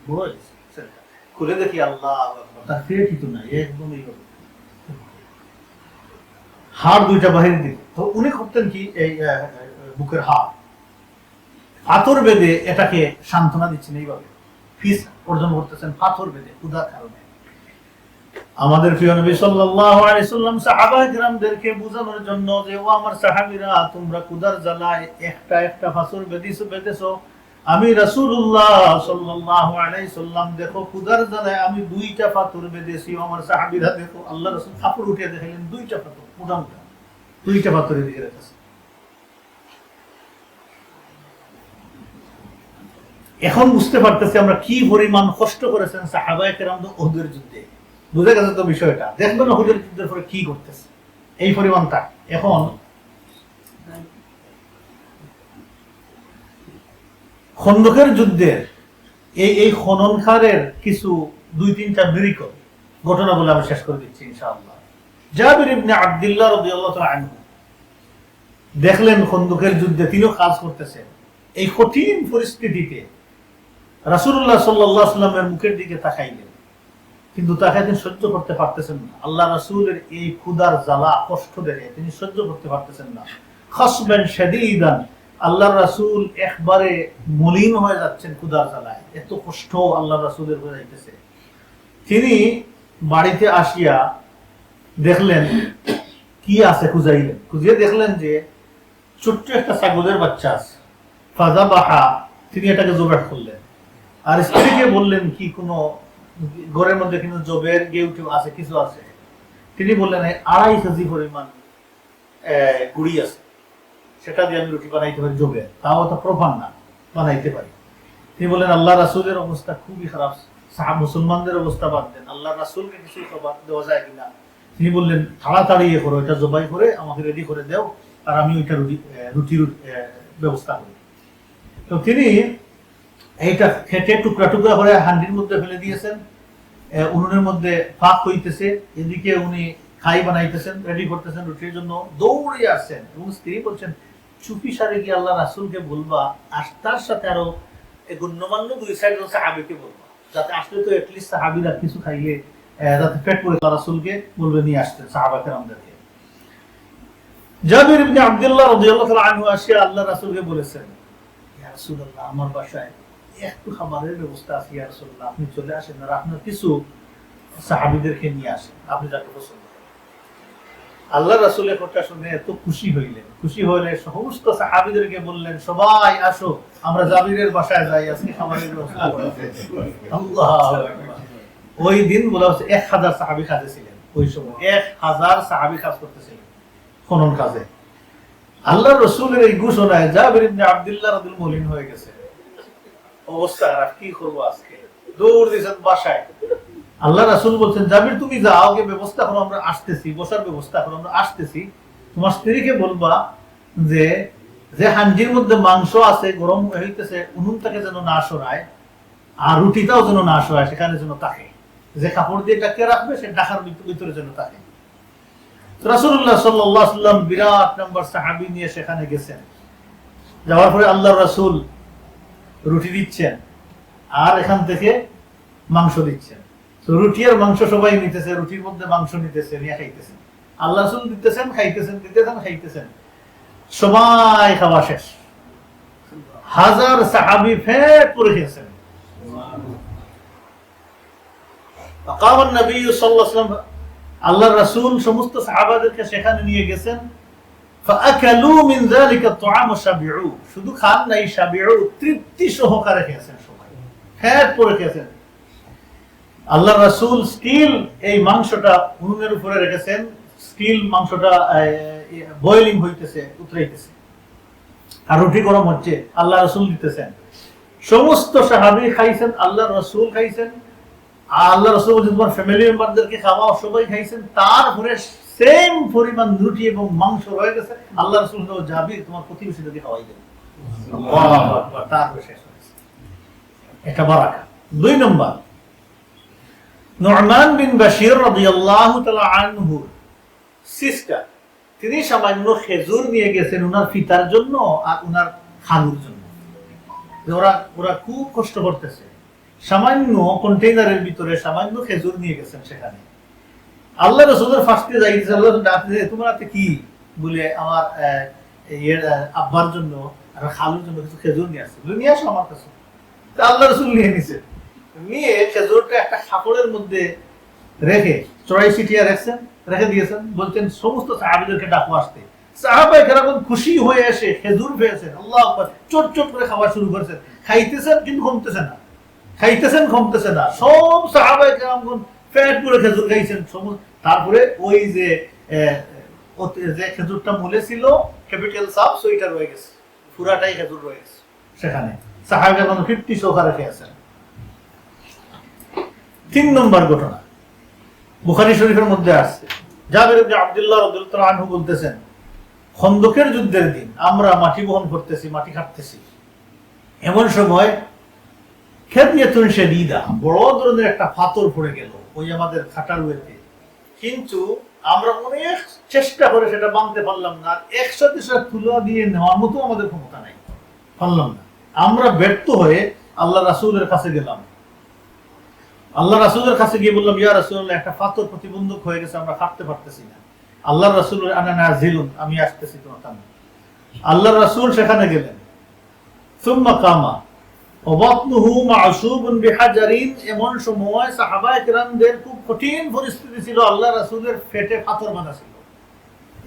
বড় হয়েছে, খুলে দেখি আল্লাহ তার পেট কিন্তু নাই, একদমই হাড় দুইটা বাহির দিকে। তো উনি করতেন কি, এই বুকের হাড় পাথর বেঁধে এটাকে সান্ত্বনা দিচ্ছেন, এইভাবে ফিস অর্জন করতেছেন পাথর বেঁধে ক্ষুধার কারণে। আমাদের প্রিয় নবী সাল্লাল্লাহু আলাইহি সাল্লাম সাহাবায়ে কিরামদেরকে বোঝানোর জন্য যে ও আমার সাহাবীরা, তোমরা ক্ষুধার জ্বালায় একটা একটা পাথর বেঁধেছো, আমি রাসূলুল্লাহ সাল্লাল্লাহু আলাইহি সাল্লাম দেখো ক্ষুধার জ্বালায় আমি দুইটা পাথর বেঁধেছি। আমার সাহাবীরা দেখো, আল্লাহ রাসূল কাপড় উঠিয়ে দেখালেন দুইটা পাথর, মোটামুটি দুইটা পাথরের দিকে রেখেছে। এখন বুঝতে পারতেছি আমরা কি পরিমাণ কষ্ট করেছেন সাহাবায়ে কেরাম উহুদের যুদ্ধে। বুঝে গেছে তো বিষয়টা, দেখবেন উহুদের যুদ্ধের পরে কি করতেছে এই পরিমাণটা। এখন খন্দকের যুদ্ধের এই খননকারের কিছু 2-3টা মিরাকল ঘটনা বলে আমি শেষ করে দিচ্ছি ইনশাআল্লাহ। জাবির ইবনে আব্দুল্লাহ রাদিয়াল্লাহু তাআলা আনহু দেখলেন খন্দকের যুদ্ধে তিনিও কাজ করতেছেন, এই কঠিন পরিস্থিতিতে রাসূলুল্লাহ সাল্লাল্লাহু আলাইহি ওয়াসাল্লামের মুখের দিকে তাকাইলেন, কিন্তু তাকে তিনি সহ্য করতে পারতেছেন না। আল্লাহ রাসূলের এই ক্ষুধার জ্বালা কষ্ট দেখে তিনি সহ্য করতে পারতেছেন না। খাসবান শাদীদান, আল্লাহ রাসূল একবারে মলিন হয়ে যাচ্ছেন ক্ষুধার জ্বালায়, এত কষ্ট আল্লাহ রাসূলের হয়ে যাইতেছে। তিনি বাড়িতে আসিয়া দেখলেন কি আছে, খুঁজিয়ে দেখলেন যে ছোট্ট একটা ছাগলের বাচ্চা আছে, ফাযাবাহা, তিনি এটাকে জবাহ করলেন। আর স্ত্রীকে বললেন কি কোনো ঘরের মধ্যে কিন্তু জবের গেউটি আছে, কিছু আছে। তিনি বললেন 2.5 কেজি পরিমাণ গুড়ি আছে, সেটা দিয়ে আমি রুটি বানাইতে পারি, জবে তাও তো প্রফান না, বানাইতে পারি। তিনি বললেন আল্লাহ রাসূলের অবস্থা খুবই খারাপ, মুসলমানদের অবস্থা বাদ দেন, আল্লাহ রাসূলকে কিছু খাবার দেওয়া যায় কিনা। তিনি বললেন তাড়াতাড়ি করো, এটা জবাই করে আমাকে রেডি করে দাও, আর আমি ওইটা রুটির ব্যবস্থা করি। তো তিনি এইটা খেটে টুকরা টুকরা করে হান্ডির মধ্যে ফেলে দিয়েছেন, উনুনের মধ্যে ফাঁক হইতেছে, এদিকে উনি খাই বানাইতেছেন, রেডি করতেছেন রুটির জন্য, দৌড়ে আসছেন। এবং স্ত্রী বলছেন চুপি সারে গিয়ে আল্লাহ রাসূলকে বলবা, আর তার সাথে আরো গণ্যমান্য 2 সাইড সাহাবীকে বলবা, যাতে আসলে তো এটলিস্ট সাহাবীরা কিছু খাইলে যাতে পেট পরে আল্লাহ রাসূলকে বলবে নিয়ে আসতেন সাহাবা কেরামদেরকে। জাবির ইবনে আব্দুল্লাহ রাদিয়াল্লাহু তাআলা আনহু আসিয়া আল্লাহ রাসূলকে বলেছেন, ইয়া রাসূলুল্লাহ, আমার বাসায় একটু খাবারের ব্যবস্থা আছে, ইয়া রাসূলুল্লাহ আপনি চলে আসেন, আর আপনার কিছু সাহাবীদেরকে নিয়ে আসেন, আপনি যাকে পছন্দ করেন। আল্লাহ রাসূলের কথা শুনে এত খুশি হইলেন, সমস্ত সাহাবীদেরকে বললেন সবাই আসো আমরা জাবিরের বাসায় যাই, আজকে খাবারের ব্যবস্থা করতে। আল্লাহু আকবার। ওই দিন বলা হচ্ছে 1000 সাহাবী কাজে ছিলেন, ওই সময় 1000 সাহাবী কাজ করতেছিলেন খনন কাজে। আল্লাহ রাসূলের এই ঘোষণায় জাবির ইবনে আব্দুল্লাহ রাদিয়াল্লাহু মলিন হয়ে গেছে, অবস্থা খারাপ, কি করব আজকে, দৌড় দিয়েছেন বাসায়। আল্লাহ রাসূল বলছেন জাবির তুমি যাও, গে ব্যবস্থা করো, আমরা আসতেছি, বসার ব্যবস্থা করো, আমরা আসতেছি। তোমার স্ত্রীকে বলবা যে যে হান্ডির মধ্যে মাংস আছে গরম হইতেছে, উনুনটাকে যেন না সরায়, আর রুটিটাও যেন না সরায়, সেখানে যেন থাকে, যে কাপড় দিয়ে ঢাকিয়ে রাখবে সে ঢাকার ভিতরে যেন থাকে। রাসূলুল্লাহ সাল্লাল্লাহু আলাইহি ওয়াসাল্লাম বিরাট নাম্বার সাহাবী নিয়ে সেখানে গেছেন। যাওয়ার পরে আল্লাহর রাসূল রুটি দিচ্ছেন আর এখান থেকে মাংস দিচ্ছেন। তো রুটি আর মাংস সবাই নিতেছে, রুটির মধ্যে মাংস নিতেছে, নিয়ে খাইতেছেন। আল্লাহ রাসূল দিতেছেন, খাইতেছেন, সবাই খাওয়া শেষ। 1000 সাহাবী পেট পুরে খেয়েছেন। ফাকামান নবী সাল্লাল্লাহু আলাইহি ওয়াসাল্লাম, আল্লাহর রাসূল সমস্ত সাহাবাদেরকে সেখানে নিয়ে গেছেন। ফাআকালু মিন যালিকা তুআম শাবিউ, শুধু খান নাই, শাবিউ তৃপ্তি সহকারে খেয়েছেন, সবাই পেট পুরে খেয়েছেন। আল্লাহর রাসূল স্টিল এই মাংসটা উনুনের উপরে রেখেছেন, স্টিল মাংসটা বয়েলিং হইতেছে, উতরাইতেছে, আর রুটি গরম হচ্ছে, আল্লাহ রাসূল দিতেছেন। সমস্ত সাহাবী খাইছেন, আল্লাহর রাসূল খাইছেন, আল্লাহ রাসূল বলেছেন তোমার ফ্যামিলি মেম্বারদেরকে খাওয়াও, সবাই খাইছেন, তারপরে সেম পরিমাণ রুটি এবং মাংস রয়ে গেছে, আল্লাহ রাসূল যাবি তোমার প্রতিবেশীদেরকে খাওয়াই দেবে। আল্লাহু আকবার, তারপরে শেষ হয়েছে। এটা বারাকা। 2 নম্বর, নু'মান বিন বাশির রাদিয়াল্লাহু তাআলা আনহু সিস্টার, তিনি সামান্য খেজুর নিয়ে গেছেন উনার পিতার জন্য আর উনার খালুর জন্য। ওরা খুব কষ্ট করতেছে, সামান্য কন্টেইনারের ভিতরে সামান্য খেজুর নিয়ে গেছেন সেখানে। আল্লাহ রাসূলের ফাঁসতে যাইতেছে, আল্লাহ ডাকতে, তোমরা কি বলে আমার আব্বার জন্য আর খালুর জন্য কিছু খেজুর নিয়ে আসছে, নিয়ে আসো আমার কাছে। তা আল্লাহ রাসূল নিয়ে নিছে, নিয়ে খেজুরটা একটা কাপড়ের মধ্যে রেখে চড়াই ছিটিয়া রেখে দিয়েছেন। বলছেন সমস্ত সাহাবীদেরকে ডাকো আসতে। সাহাবায়ে কেরাম খুশি হয়ে এসে খেজুর পেয়েছেন, আল্লাহু আকবার, চট চট করে খাওয়া শুরু করেছেন। খাইতেছেন কিন্তু কমতেছে না, সব সাহাবায়ে কেরাম পেট পুরো খেজুর খাইছেন। তারপরে ওই যে খেজুরটা মূলে ছিল ক্যাপিটাল সাপ, ওইটা রয়ে গেছে, পুরাটাই খেজুর রয়ে গেছে সেখানে। সাহাবায়ে কেরাম 50 সহকারে খেয়েছেন। 3 নম্বর ঘটনা বুখারী শরীফের মধ্যে আছে, জাবির ইবনে আব্দুল্লাহ রাদিয়াল্লাহু তাআলা আনহু বলতেছেন, খন্দকের যুদ্ধের দিন আমরা মাটি বহন করতেছি, মাটি কাটতেছি, এমন সময় খেদিয়াতুন শাদীদা, বড় ধরনের একটা পাথর পড়ে গেল ওই আমাদের খাটালুয়েতে, কিন্তু আমরা অনেক চেষ্টা করে সেটা ভাঙতে পারলাম না। 100 তুলা দিয়ে নেওয়ার মতো আমাদের ক্ষমতা নাই, পারলাম না। আমরা ব্যর্থ হয়ে আল্লাহ রাসূলের কাছে গেলাম। আল্লাহ রাসূলের কাছে গিয়ে বললাম, ইয়া রাসূলুল্লাহ, একটা পাথর প্রতিবন্ধক হয়ে গেছে, আমরা কাটতে পারতেছি না। আল্লাহ রাসূল, আনা নাজিলুন, আমি আসতেছি তোমার কাছে। আল্লাহ রাসূল সেখানে গেলেন। সুম্মা কামা ওয়া বাতনুহু মা'সুবুন বিহাজারিন, এমন সময় সাহাবায়ে কেরামদের খুব কঠিন পরিস্থিতি ছিল, আল্লাহ রাসূলের পেটে পাথর বাঁধা ছিল।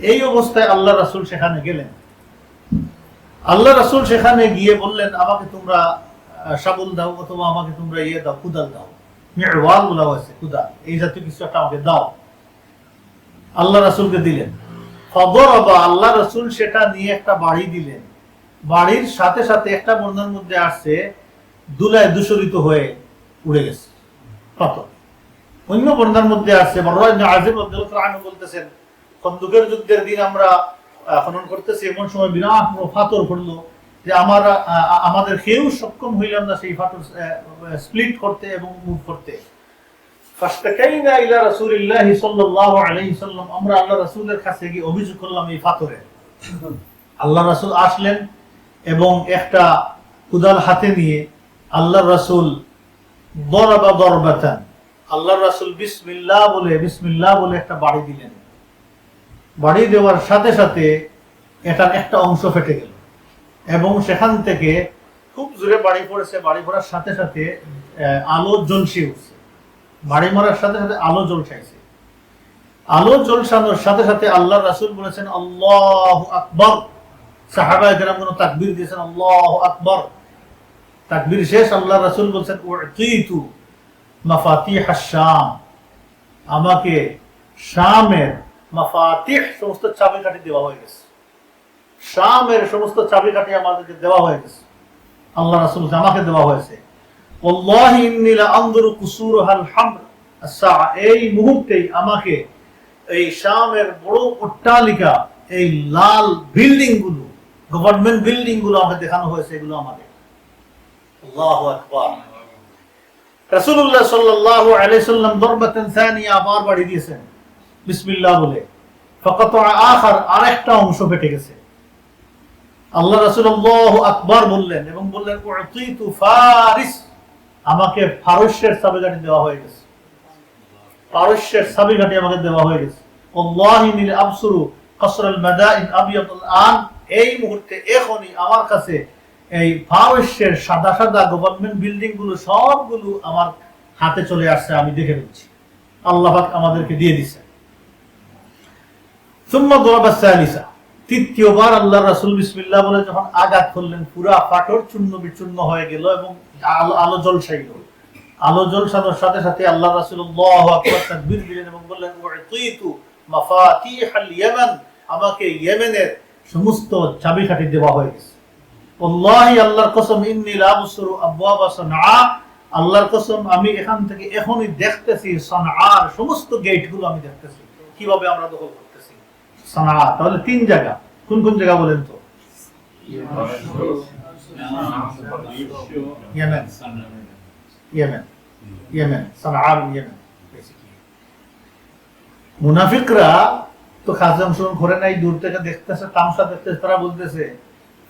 এই অবস্থায় আল্লাহ রাসূল সেখানে গেলেন। আল্লাহ রাসূল সেখানে গিয়ে বললেন, আমাকে তোমরা শাবল দাও, অথবা আমাকে তোমরা দাও, কুদাল দাও, মি'ওয়াল বলা হয়েছে, কুদাল, এই জাতীয় কিছু একটা আমাকে দাও। আল্লাহ রাসূলকে দিলেন। ফাদরাবা, আল্লাহ রাসূল সেটা নিয়ে একটা বাড়ি দিলেন। বাড়ির সাথে সাথে একটা বর্ণনার মধ্যে আসছে দুলায় দূষরিত হয়ে উড়ে গেছে পাথর। অন্য বর্ণনার মধ্যে আসছে বাররা ইবনে আযিব রাদিয়াল্লাহু তাআলা আনহু বলতেছেন, খন্দকের যুদ্ধের দিন আমরা খনন করতেছি, এমন সময় বিরাট বড় পাথর পড়লো যে আমাদের কেউ সক্ষম হইলাম না সেই পাথর স্প্লিট করতে এবং মুভ করতে। ফাশতাকাইনা ইলা রাসূলিল্লাহি সাল্লাল্লাহু আলাইহি সাল্লাম, আমরা আল্লাহ রাসূলের কাছে গিয়ে অভিযোগ করলাম এই পাথরে। আল্লাহ রাসূল আসলেন এবং একটা কুদাল হাতে নিয়ে আল্লাহ রাসূল দরবা দরবাতান, আল্লাহ রাসূল বিসমিল্লাহ বলে একটা বাড়ি দিলেন। বাড়ি দেওয়ার সাথে সাথে এটার একটা অংশ ফেটে গেল এবং সেখান থেকে খুব জোরে বাড়ি পড়েছে। বাড়ি পড়ার সাথে সাথে আলো জ্বলসে উঠছে, বাড়ি মারার সাথে সাথে আলো জ্বলসাইছে। আলো জ্বলসানোর সাথে সাথে আল্লাহ রাসূল বলেছেন, আল্লাহু আকবার। সাহাবায়ে কেরাম তাকবীর দিয়েছেন, আল্লাহু আকবার। তাকবীর শেষ, আল্লাহ রাসূল বলেছেন, উতিতু মাফাতিহাশ শাম, আমাকে শামের মাফাতিহ, সমস্ত চাবিকাঠি দেওয়া হয়ে গেছে। শামের সমস্ত চাবিকাঠি আমাদেরকে দেওয়া হয়ে গেছে, আল্লাহ রাসূল আমাকে দেওয়া হয়েছে। ওয়াল্লাহি ইন্নী লা আনজুরু কুসুরুহাল হামর আস-সা, এই মুহূর্তেই আমাকে এই শামের বড় অট্টালিকা, এই লাল বিল্ডিং গুলো, গভর্নমেন্ট বিল্ডিং গুলো আমাকে দেখানো হয়েছে, এগুলো আমাদের। আল্লাহু আকবার। রাসূলুল্লাহ সাল্লাল্লাহু আলাইহি সাল্লাম দরবাতান সানিয়া, আবার বাড়ি দিয়েছেন বিসমিল্লাহ বলে। ফাকাতা আখার, আরেকটা অংশ ফেটে গেছে। আল্লাহ রাসূল আল্লাহু আকবার বললেন এবং বললেন, উতিতু ফারিস, আমাকে ফারস্যের চাবিকাঠি দেওয়া হয়ে গেছে, পারস্যের চাবিকাঠি আমাকে দেওয়া হয়ে গেছে। আল্লাহি ইন্নী আবসুরু কসরাল মাদাইন আবিয়াতুল আন, এই মুহূর্তে এখনই আমার কাছে এই পারস্যের সাদা সাদা গভর্নমেন্ট বিল্ডিং গুলো সবগুলো আমার হাতে চলে আসছে, আমি দেখে নিচ্ছি, আল্লাহ পাক আমাদেরকে দিয়ে দিয়েছে। সুম্মা দরাবা সালিসা, তৃতীয়বার আল্লাহ রাসূল বিসমিল্লাহ বলে যখন আঘাত করলেন, পুরা পাথর চূর্ণ বিচূর্ণ হয়ে গেল এবং আলো জ্বলসাইল। আলো জ্বলসানোর সাথে সাথে আল্লাহ রাসূল আল্লাহু আকবার তাকবীর দিলেন এবং বললেন, উতিতু মাফাতিহাল ইয়ামান, আমাকে ইয়েমেনের সমস্ত চাবিকাঠি দেওয়া হয়ে গেছে। আল্লাহি, আল্লাহর কসম, ইন্নী লা আবসুরু আবওয়াবা সানআ, আল্লাহর কসম আমি এখান থেকে এখনই দেখতেছি সানআর সমস্ত গেটগুলো আমি দেখতেছি কিভাবে আমরা দখল করতেছি সানআ। তাহলে 3 জায়গা, কোন কোন জায়গা বলেন তো? ইয়েমেন, ইয়েমেন, ইয়েমেন, সানআর ইয়েমেন। মুনাফিকরা তো কাজে অংশগ্রহণ করে নাই, দূর থেকে দেখতেছে, তামসা দেখতেছে, তারা বলতেছে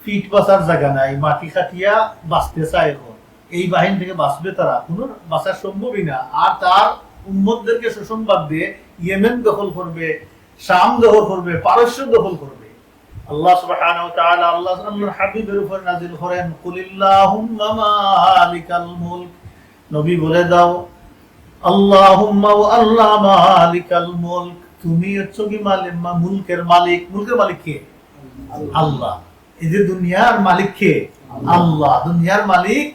ফিট বাঁচার জায়গা নাই, মাটি খাটিয়া বাঁচতে চায়। এখন এই বাহিনী থেকে বাঁচবে তারা, কোনো বাঁচার সম্ভবই না। আর তার উম্মতদেরকে সুসংবাদ দিয়ে ইয়েমেন দখল করবে, শাম দখল করবে, পারস্য দখল করবে। আল্লাহ সুবহানাহু ওয়া তাআলা আল্লাহর হাবিবের উপর নাযিল করেন, কুলিল্লাহুম্মা মালিকাল মুলক, নবী বলে দাও আল্লাহুম্মা ওয়া আল্লাহ মালিকাল মুলক, তুমি হচ্ছ কি মালিক, মুলকের মালিক। মুলকের মালিক কে? আল্লাহ। এই যে দুনিয়ার মালিক কে? আল্লাহ। দুনিয়ার মালিক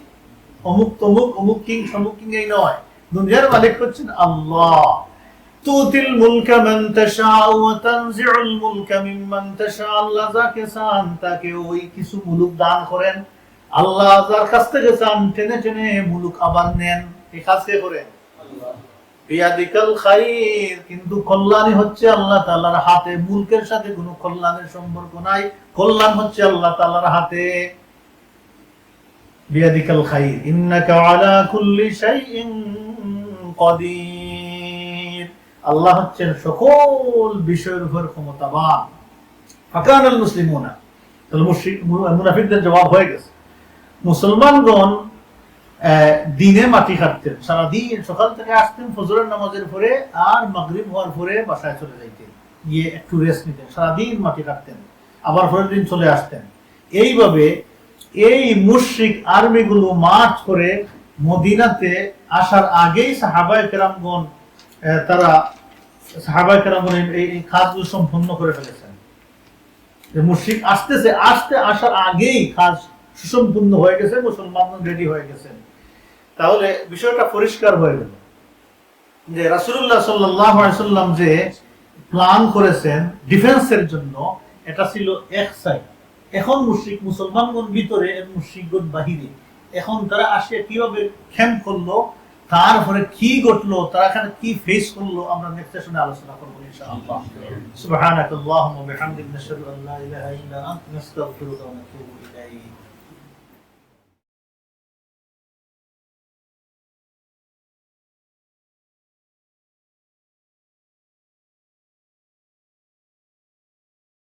অমুক তমুক অমুক কিং সমুক কিং এই নয়, দুনিয়ার মালিক হচ্ছেন আল্লাহ। তুতিল মুলকা মান তাশাউ ওয়া তানজিউল মুলকা মিম্মান তাশা, আল্লাহ যাকে চান তাকে ওই কিছু মুলক দান করেন। আল্লাহ যার কাছ থেকে চান টেনে টেনে মুলক আবার নেন। এই কাজ কে করেন? আল্লাহ। বিয়াদিকাল খাইর, কিন্তু কল্যাণই হচ্ছে আল্লাহ তাআলার হাতে। মুলকের সাথে কোনো কল্যাণের সম্পর্ক নাই, কল্যাণ হচ্ছে আল্লাহ তাআলার হাতে। বিয়াদিকাল খাইর ইন্নাকা আলা কুল্লি শাইইন কাদির, আল্লাহ হচ্ছেন সকল বিষয়ের উপর ক্ষমতাবান। ফাকানাল মুসলিমুনা, তাহলে মুনাফিকদের জবাব হয়ে গেছে। মুসলমানগণ দিনে মাটি কাটতেন, সারাদিন সকাল থেকে আসতেন ফজরের নামাজের পরে, আর মাগরিব হওয়ার পরে বাসায় চলে যাইতেন, গিয়ে একটু রেস্ট নিতেন, সারাদিন মাটি কাটতেন, আবার পরের দিন চলে আসতেন। এইভাবে এই মুশরিক আর্মিগুলো মার্চ করে মদিনাতে আসার আগেই সাহাবায়ে কেরামগণ এই কাজগুলো সম্পন্ন করে ফেলেছেন। যে মুশরিক আসার আগেই কাজ সুসম্পূর্ণ হয়ে গেছে, মুসলমানগণ রেডি হয়ে গেছেন। তাহলে বিষয়টা পরিষ্কার হয়ে গেল যে রাসূলুল্লাহ সাল্লাল্লাহু আলাইহি ওয়াসাল্লাম যে প্ল্যান করেছেন ডিফেন্সের জন্য, এটা ছিল এক সাইড। এখন মুশরিক মুসলমানগণ ভিতরে, মুশরিকগণ বাহিরে। এখন তারা আসে কিভাবে ক্যাম্প করলো, তারপরে কি ঘটলো, তারা এখানে কি ফেস করলো, আমরা নেক্সট সেশনে আলোচনা করব ইনশাআল্লাহ। সুবহানাকাল্লাহুম্মা ওয়া বিহামদিকা নাশহাদু আল্লা ইলাহা ইল্লা আনতা নাস্তাগফিরুকা ওয়া নাতুবু ইলাইক।